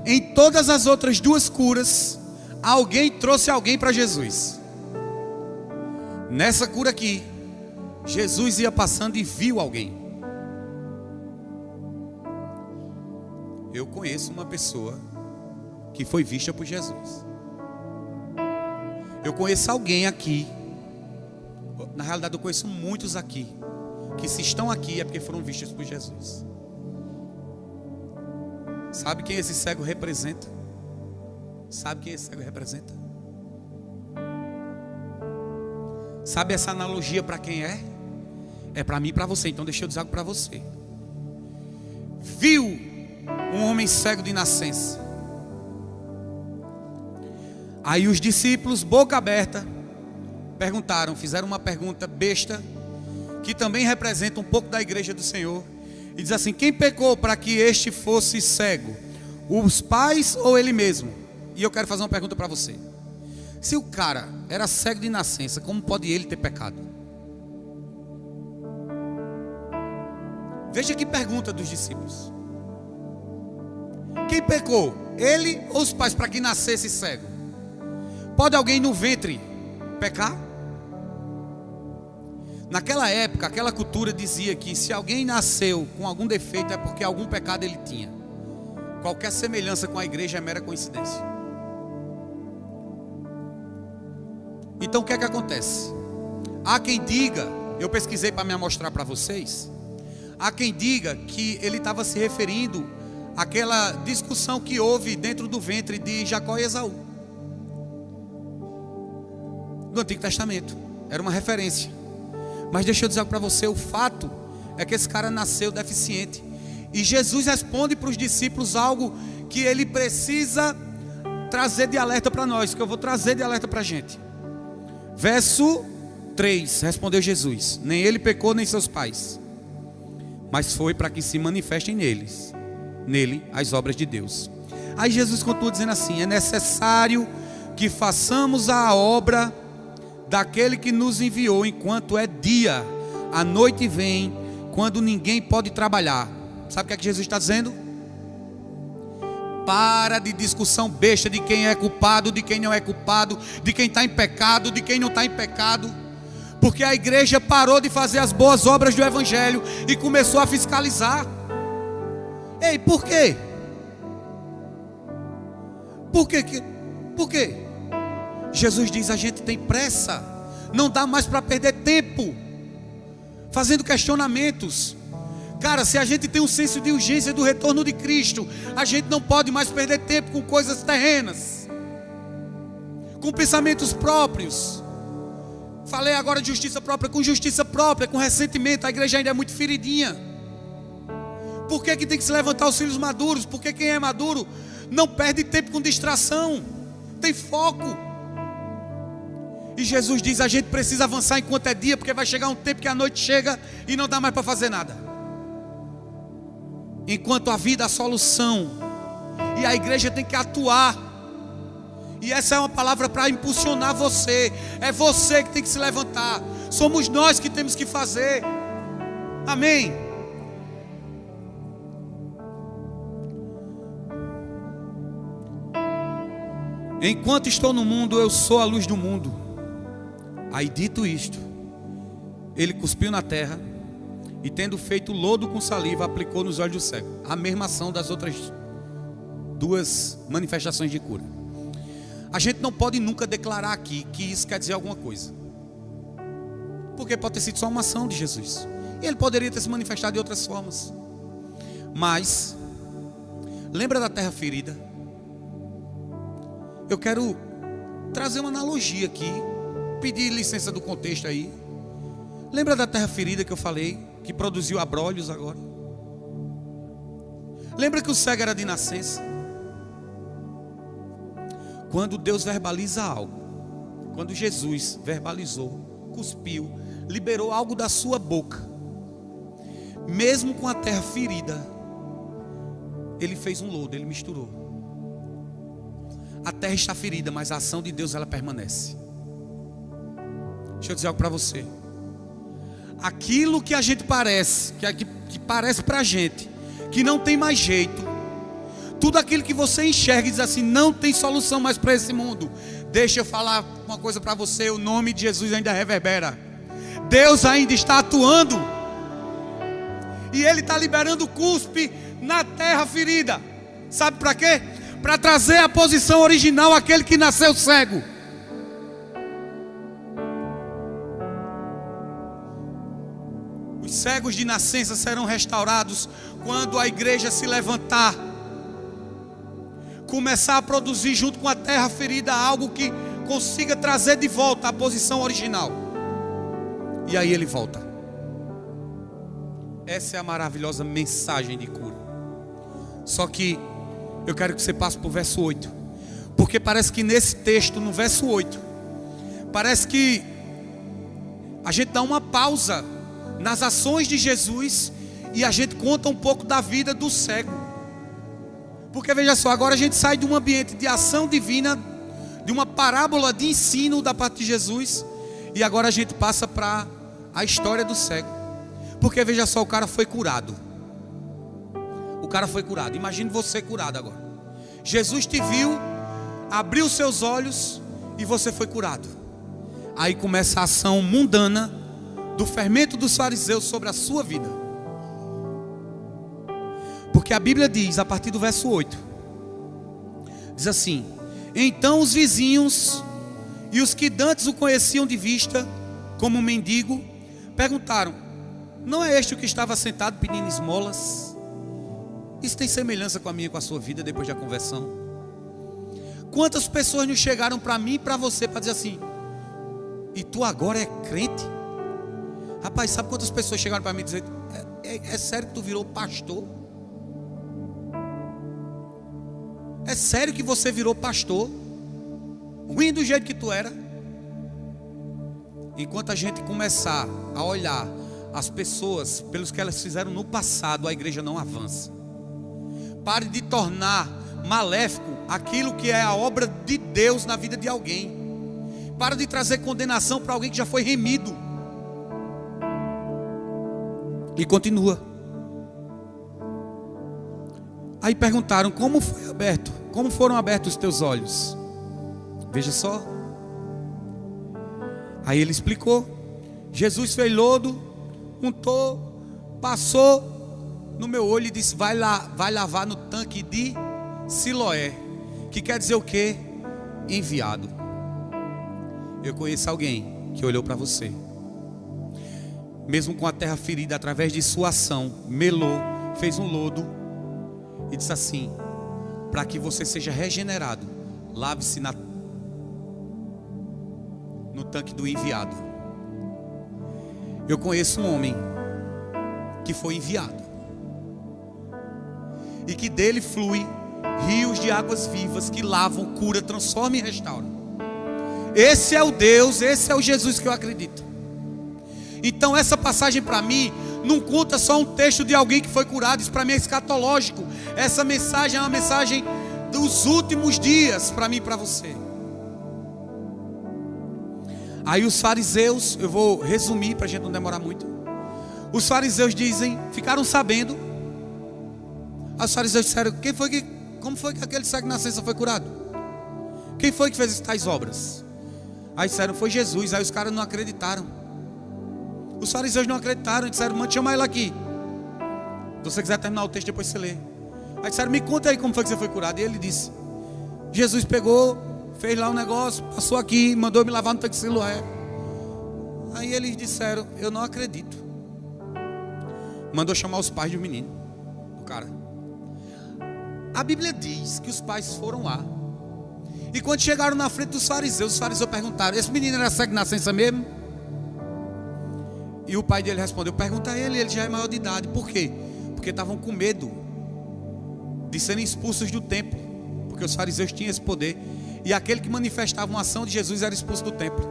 Em todas as outras duas curas, alguém trouxe alguém para Jesus. Nessa cura aqui, Jesus ia passando e viu alguém. Eu conheço uma pessoa que foi vista por Jesus. Eu conheço alguém aqui. Na realidade, eu conheço muitos aqui que, se estão aqui, é porque foram vistos por Jesus. Sabe quem esse cego representa? Sabe quem esse cego representa? Sabe essa analogia para quem é? É para mim e para você. Então deixa eu dizer algo para você. Viu um homem cego de nascença. Aí os discípulos, boca aberta, perguntaram, fizeram uma pergunta besta, que também representa um pouco da igreja do Senhor. E diz assim: quem pecou para que este fosse cego? Os pais ou ele mesmo? E eu quero fazer uma pergunta para você. Se o cara era cego de nascença, como pode ele ter pecado? Veja que pergunta dos discípulos. Quem pecou? Ele ou os pais para que nascesse cego? Pode alguém no ventre pecar? Naquela época, aquela cultura dizia que se alguém nasceu com algum defeito é porque algum pecado ele tinha. Qualquer semelhança com a igreja é mera coincidência. Então o que é que acontece? Há quem diga, eu pesquisei para me mostrar para vocês, há quem diga que ele estava se referindo àquela discussão que houve dentro do ventre de Jacó e Esaú, do Antigo Testamento. Era uma referência. Mas deixa eu dizer para você, o fato é que esse cara nasceu deficiente. E Jesus responde para os discípulos algo que ele precisa trazer de alerta para nós, que eu vou trazer de alerta para a gente. Verso 3, respondeu Jesus: nem ele pecou, nem seus pais, mas foi para que se manifestem nele as obras de Deus. Aí Jesus continua dizendo assim: é necessário que façamos a obra daquele que nos enviou enquanto é dia. A noite vem quando ninguém pode trabalhar. Sabe o que é que Jesus está dizendo? Para de discussão besta de quem é culpado, de quem não é culpado, de quem está em pecado, de quem não está em pecado. Porque a igreja parou de fazer as boas obras do evangelho e começou a fiscalizar. Ei, por quê? Por quê? Por quê? Jesus diz: a gente tem pressa, não dá mais para perder tempo fazendo questionamentos. Cara, se a gente tem um senso de urgência do retorno de Cristo, a gente não pode mais perder tempo com coisas terrenas, com pensamentos próprios. Falei agora de justiça própria, com ressentimento. A igreja ainda é muito feridinha. Por que tem que se levantar os filhos maduros? Porque quem é maduro não perde tempo com distração, tem foco. E Jesus diz: a gente precisa avançar enquanto é dia, porque vai chegar um tempo que a noite chega e não dá mais para fazer nada. Enquanto a vida, a solução, e a igreja tem que atuar. E essa é uma palavra para impulsionar você. É você que tem que se levantar. Somos nós que temos que fazer. Amém. Enquanto estou no mundo, eu sou a luz do mundo. Aí dito isto, ele cuspiu na terra e, tendo feito lodo com saliva, aplicou nos olhos do cego. A mesma ação das outras duas manifestações de cura. A gente não pode nunca declarar aqui que isso quer dizer alguma coisa, porque pode ter sido só uma ação de Jesus. Ele poderia ter se manifestado de outras formas. Mas lembra da terra ferida? Eu quero trazer uma analogia aqui, pedir licença do contexto aí. Lembra da terra ferida que eu falei, que produziu abrolhos agora? Lembra que o cego era de nascença? Quando Deus verbaliza algo, quando Jesus verbalizou, cuspiu, liberou algo da sua boca, mesmo com a terra ferida, ele fez um lodo, ele misturou. A terra está ferida, mas a ação de Deus, ela permanece. Deixa eu dizer algo para você. Aquilo que a gente parece, que parece para a gente, que não tem mais jeito, tudo aquilo que você enxerga e diz assim: não tem solução mais para esse mundo. Deixa eu falar uma coisa para você: o nome de Jesus ainda reverbera. Deus ainda está atuando. E Ele está liberando cuspe na terra ferida. Sabe para quê? Para trazer a posição original àquele que nasceu cego. Os cegos de nascença serão restaurados quando a igreja se levantar, começar a produzir junto com a terra ferida algo que consiga trazer de volta a posição original. E aí ele volta. Essa é a maravilhosa mensagem de cura. Só que eu quero que você passe para o verso 8, porque parece que nesse texto, no verso 8, parece que a gente dá uma pausa nas ações de Jesus e a gente conta um pouco da vida do cego. Porque veja só, agora a gente sai de um ambiente de ação divina, de uma parábola de ensino da parte de Jesus, e agora a gente passa para a história do cego. Porque veja só, o cara foi curado. O cara foi curado. Imagine você curado agora. Jesus te viu, abriu seus olhos e você foi curado. Aí começa a ação mundana do fermento dos fariseus sobre a sua vida. Porque a Bíblia diz, a partir do verso 8, diz assim: então os vizinhos e os que dantes o conheciam de vista, como um mendigo, perguntaram: não é este o que estava sentado pedindo esmolas? Isso tem semelhança com a minha e com a sua vida depois da conversão. Quantas pessoas não chegaram para mim e para você para dizer assim: e tu agora é crente? Rapaz, sabe quantas pessoas chegaram para mim e dizer: é sério que tu virou pastor? É sério que você virou pastor? Ruim do jeito que tu era? Enquanto a gente começar a olhar as pessoas pelos que elas fizeram no passado, a igreja não avança. Pare de tornar maléfico aquilo que é a obra de Deus na vida de alguém. Pare de trazer condenação para alguém que já foi remido. E continua. Aí perguntaram: como foi aberto? Como foram abertos os teus olhos? Veja só. Aí ele explicou. Jesus fez lodo, untou, passou no meu olho e disse: vai lavar no tanque de Siloé. Que quer dizer o quê? Enviado. Eu conheço alguém que olhou para você, mesmo com a terra ferida, através de sua ação, melou, fez um lodo e disse assim: para que você seja regenerado, lave-se no tanque do enviado. Eu conheço um homem que foi enviado e que dele flui rios de águas vivas que lavam, cura, transformam e restauram. Esse é o Deus, esse é o Jesus que eu acredito. Então essa passagem para mim não conta só um texto de alguém que foi curado. Isso para mim é escatológico. Essa mensagem é uma mensagem dos últimos dias para mim e para você. Aí os fariseus, eu vou resumir para a gente não demorar muito. Os fariseus dizem, ficaram sabendo. Os fariseus disseram, como foi que aquele cego de nascença foi curado? Quem foi que fez tais obras? Aí disseram, foi Jesus. Aí os caras não acreditaram. Os fariseus não acreditaram, disseram, manda chamar ele aqui. Se você quiser terminar o texto, depois você lê. Aí disseram, me conta aí como foi que você foi curado. E ele disse, Jesus pegou, fez lá um negócio, passou aqui, mandou me lavar no tanque de Siloé. Aí eles disseram, eu não acredito. Mandou chamar os pais do menino, do cara. A Bíblia diz que os pais foram lá. E quando chegaram na frente dos fariseus, os fariseus perguntaram, esse menino era cego de nascença mesmo? E o pai dele respondeu, pergunta a ele já é maior de idade. Por quê? Porque estavam com medo de serem expulsos do templo, porque os fariseus tinham esse poder, e aquele que manifestava uma ação de Jesus era expulso do templo.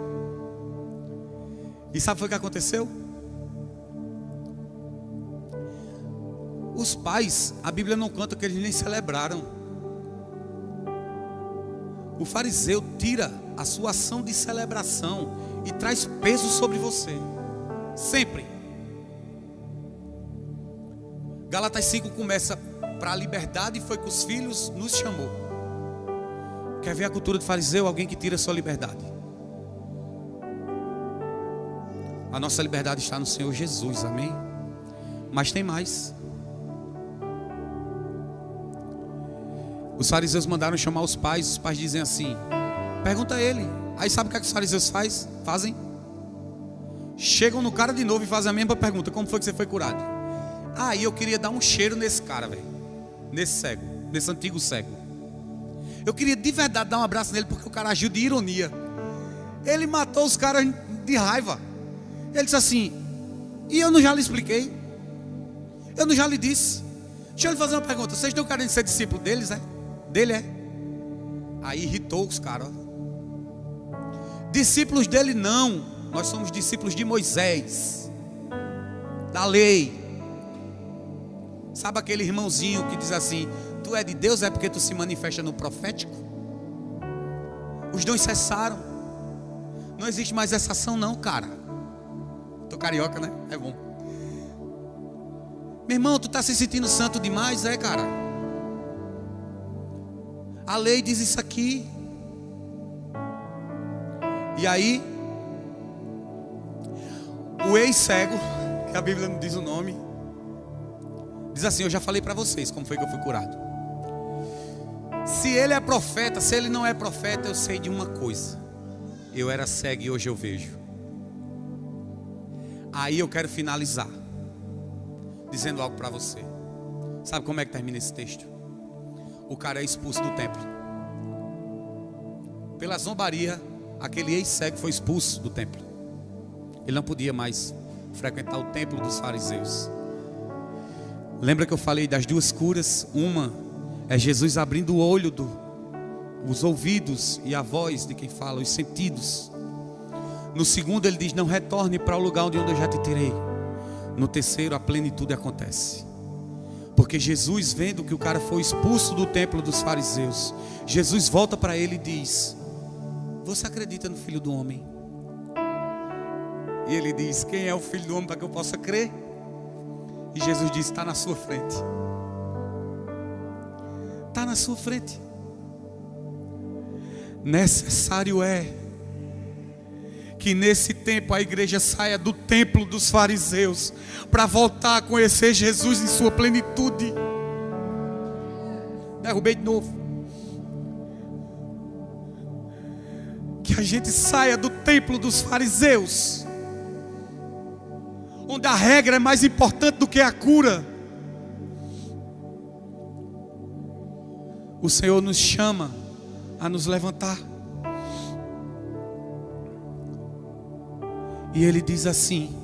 E sabe o que aconteceu? Os pais, a Bíblia não conta que eles nem celebraram. O fariseu tira a sua ação de celebração e traz peso sobre você, sempre. Gálatas 5 começa, para a liberdade foi que os filhos nos chamou. Quer ver a cultura do fariseu? Alguém que tira a sua liberdade. A nossa liberdade está no Senhor Jesus, amém? Mas tem mais. Os fariseus mandaram chamar os pais dizem assim, pergunta a ele. Aí sabe o que os fariseus fazem? Chegam no cara de novo e fazem a mesma pergunta, como foi que você foi curado? Aí eu queria dar um cheiro nesse cara, velho, nesse cego, nesse antigo cego. Eu queria de verdade dar um abraço nele, porque o cara agiu de ironia. Ele matou os caras de raiva. Ele disse assim, e eu não já lhe expliquei? Eu não já lhe disse? Deixa eu lhe fazer uma pergunta, vocês não querem ser discípulo deles, é? Dele é? Aí irritou os caras. Discípulos dele não. Nós somos discípulos de Moisés, da lei. Sabe aquele irmãozinho que diz assim, tu é de Deus é porque tu se manifesta no profético? Os dons cessaram. Não existe mais essa ação não, cara. Tô carioca, né? É bom. Meu irmão, tu tá se sentindo santo demais, é, cara? A lei diz isso aqui. E aí, o ex-cego, que a Bíblia não diz o nome, diz assim, eu já falei para vocês como foi que eu fui curado. Se ele é profeta, se ele não é profeta, eu sei de uma coisa. Eu era cego e hoje eu vejo. Aí eu quero finalizar dizendo algo para você. Sabe como é que termina esse texto? O cara é expulso do templo. Pela zombaria, aquele ex-cego foi expulso do templo. Ele não podia mais frequentar o templo dos fariseus. Lembra que eu falei das duas curas? Uma é Jesus abrindo o olho, os ouvidos e a voz de quem fala, os sentidos. No segundo ele diz, não retorne para o lugar onde eu já te tirei. No terceiro a plenitude acontece. Porque Jesus, vendo que o cara foi expulso do templo dos fariseus, Jesus volta para ele e diz, você acredita no Filho do Homem? E ele diz, quem é o Filho do Homem para que eu possa crer? E Jesus diz, está na sua frente. Está na sua frente. Necessário é que nesse tempo a igreja saia do templo dos fariseus para voltar a conhecer Jesus em sua plenitude. Derrubei de novo. Que a gente saia do templo dos fariseus, onde a regra é mais importante do que a cura. O Senhor nos chama a nos levantar. E ele diz assim: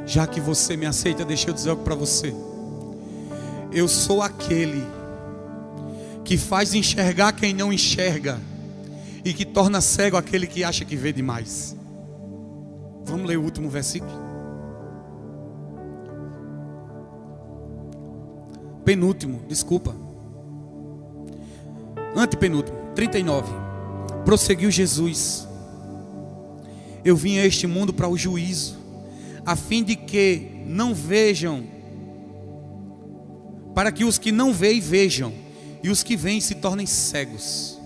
já que você me aceita, deixa eu dizer algo para você. Eu sou aquele que faz enxergar quem não enxerga e que torna cego aquele que acha que vê demais. Vamos ler o último versículo. Penúltimo, desculpa. Antepenúltimo, 39. Prosseguiu Jesus: eu vim a este mundo para o juízo, a fim de que não vejam, para que os que não veem vejam, e os que veem se tornem cegos.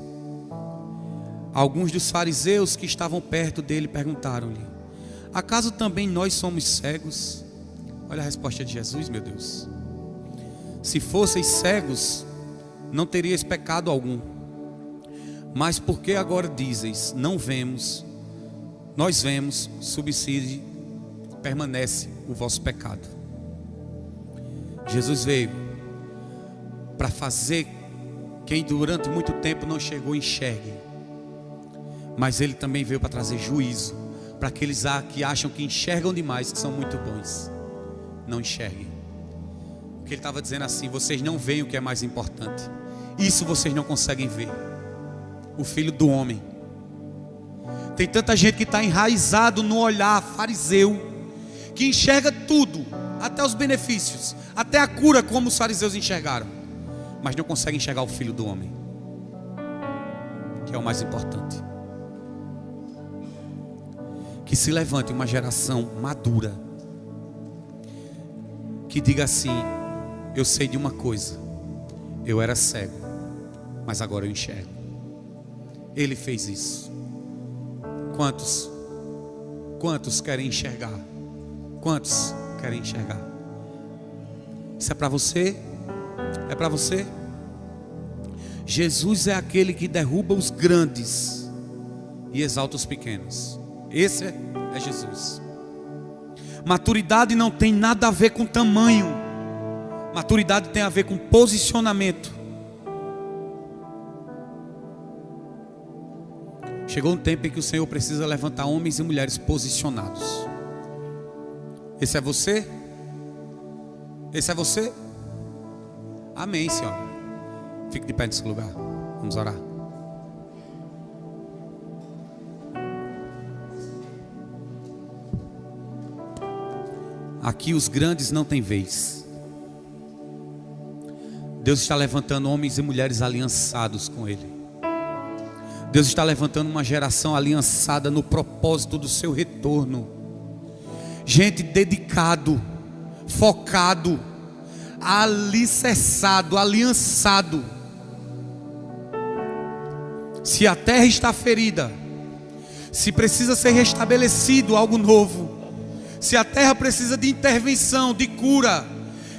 Alguns dos fariseus que estavam perto dele perguntaram-lhe: acaso também nós somos cegos? Olha a resposta de Jesus, meu Deus. Se fosseis cegos, não teríeis pecado algum. Mas por que agora dizeis, não vemos, nós vemos, subside, permanece o vosso pecado? Jesus veio para fazer quem durante muito tempo não chegou enxergue. Mas ele também veio para trazer juízo para aqueles que acham que enxergam demais, que são muito bons. Não enxerguem. Porque ele estava dizendo assim: vocês não veem o que é mais importante. Isso vocês não conseguem ver. O Filho do Homem. Tem tanta gente que está enraizado no olhar fariseu, que enxerga tudo, até os benefícios, até a cura, como os fariseus enxergaram, mas não consegue enxergar o Filho do Homem, que é o mais importante. Que se levante uma geração madura, que diga assim: eu sei de uma coisa, eu era cego, mas agora eu enxergo. Ele fez isso. Quantos querem enxergar? Quantos querem enxergar? Isso é para você? É para você? Jesus é aquele que derruba os grandes e exalta os pequenos. Esse é Jesus. Maturidade não tem nada a ver com tamanho. Maturidade tem a ver com posicionamento. Chegou um tempo em que o Senhor precisa levantar homens e mulheres posicionados. Esse é você? Esse é você? Amém, Senhor. Fique de pé nesse lugar. Vamos orar. Aqui os grandes não têm vez. Deus está levantando homens e mulheres aliançados com Ele. Deus está levantando uma geração aliançada no propósito do seu retorno. Gente dedicado, focado, alicerçado, aliançado. Se a terra está ferida, se precisa ser restabelecido algo novo, se a terra precisa de intervenção, de cura,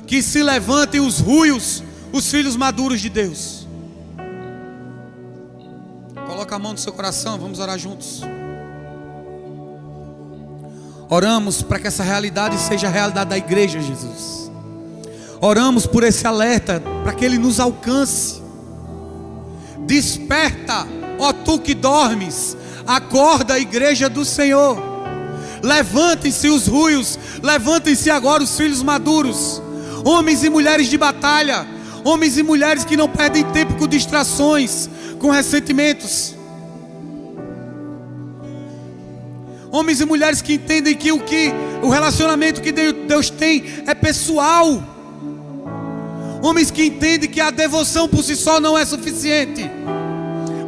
que se levantem os ruios, os filhos maduros de Deus. Coloca a mão no seu coração, vamos orar juntos. Oramos para que essa realidade seja a realidade da igreja, Jesus. Oramos por esse alerta, para que ele nos alcance. Desperta, ó tu que dormes, acorda a igreja do Senhor. Levantem-se os ruios, levantem-se agora os filhos maduros, homens e mulheres de batalha, homens e mulheres que não perdem tempo com distrações, com ressentimentos, homens e mulheres que entendem que o relacionamento que Deus tem é pessoal, homens que entendem que a devoção por si só não é suficiente,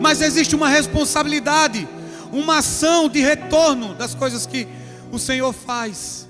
mas existe uma responsabilidade, uma ação de retorno das coisas que o Senhor faz.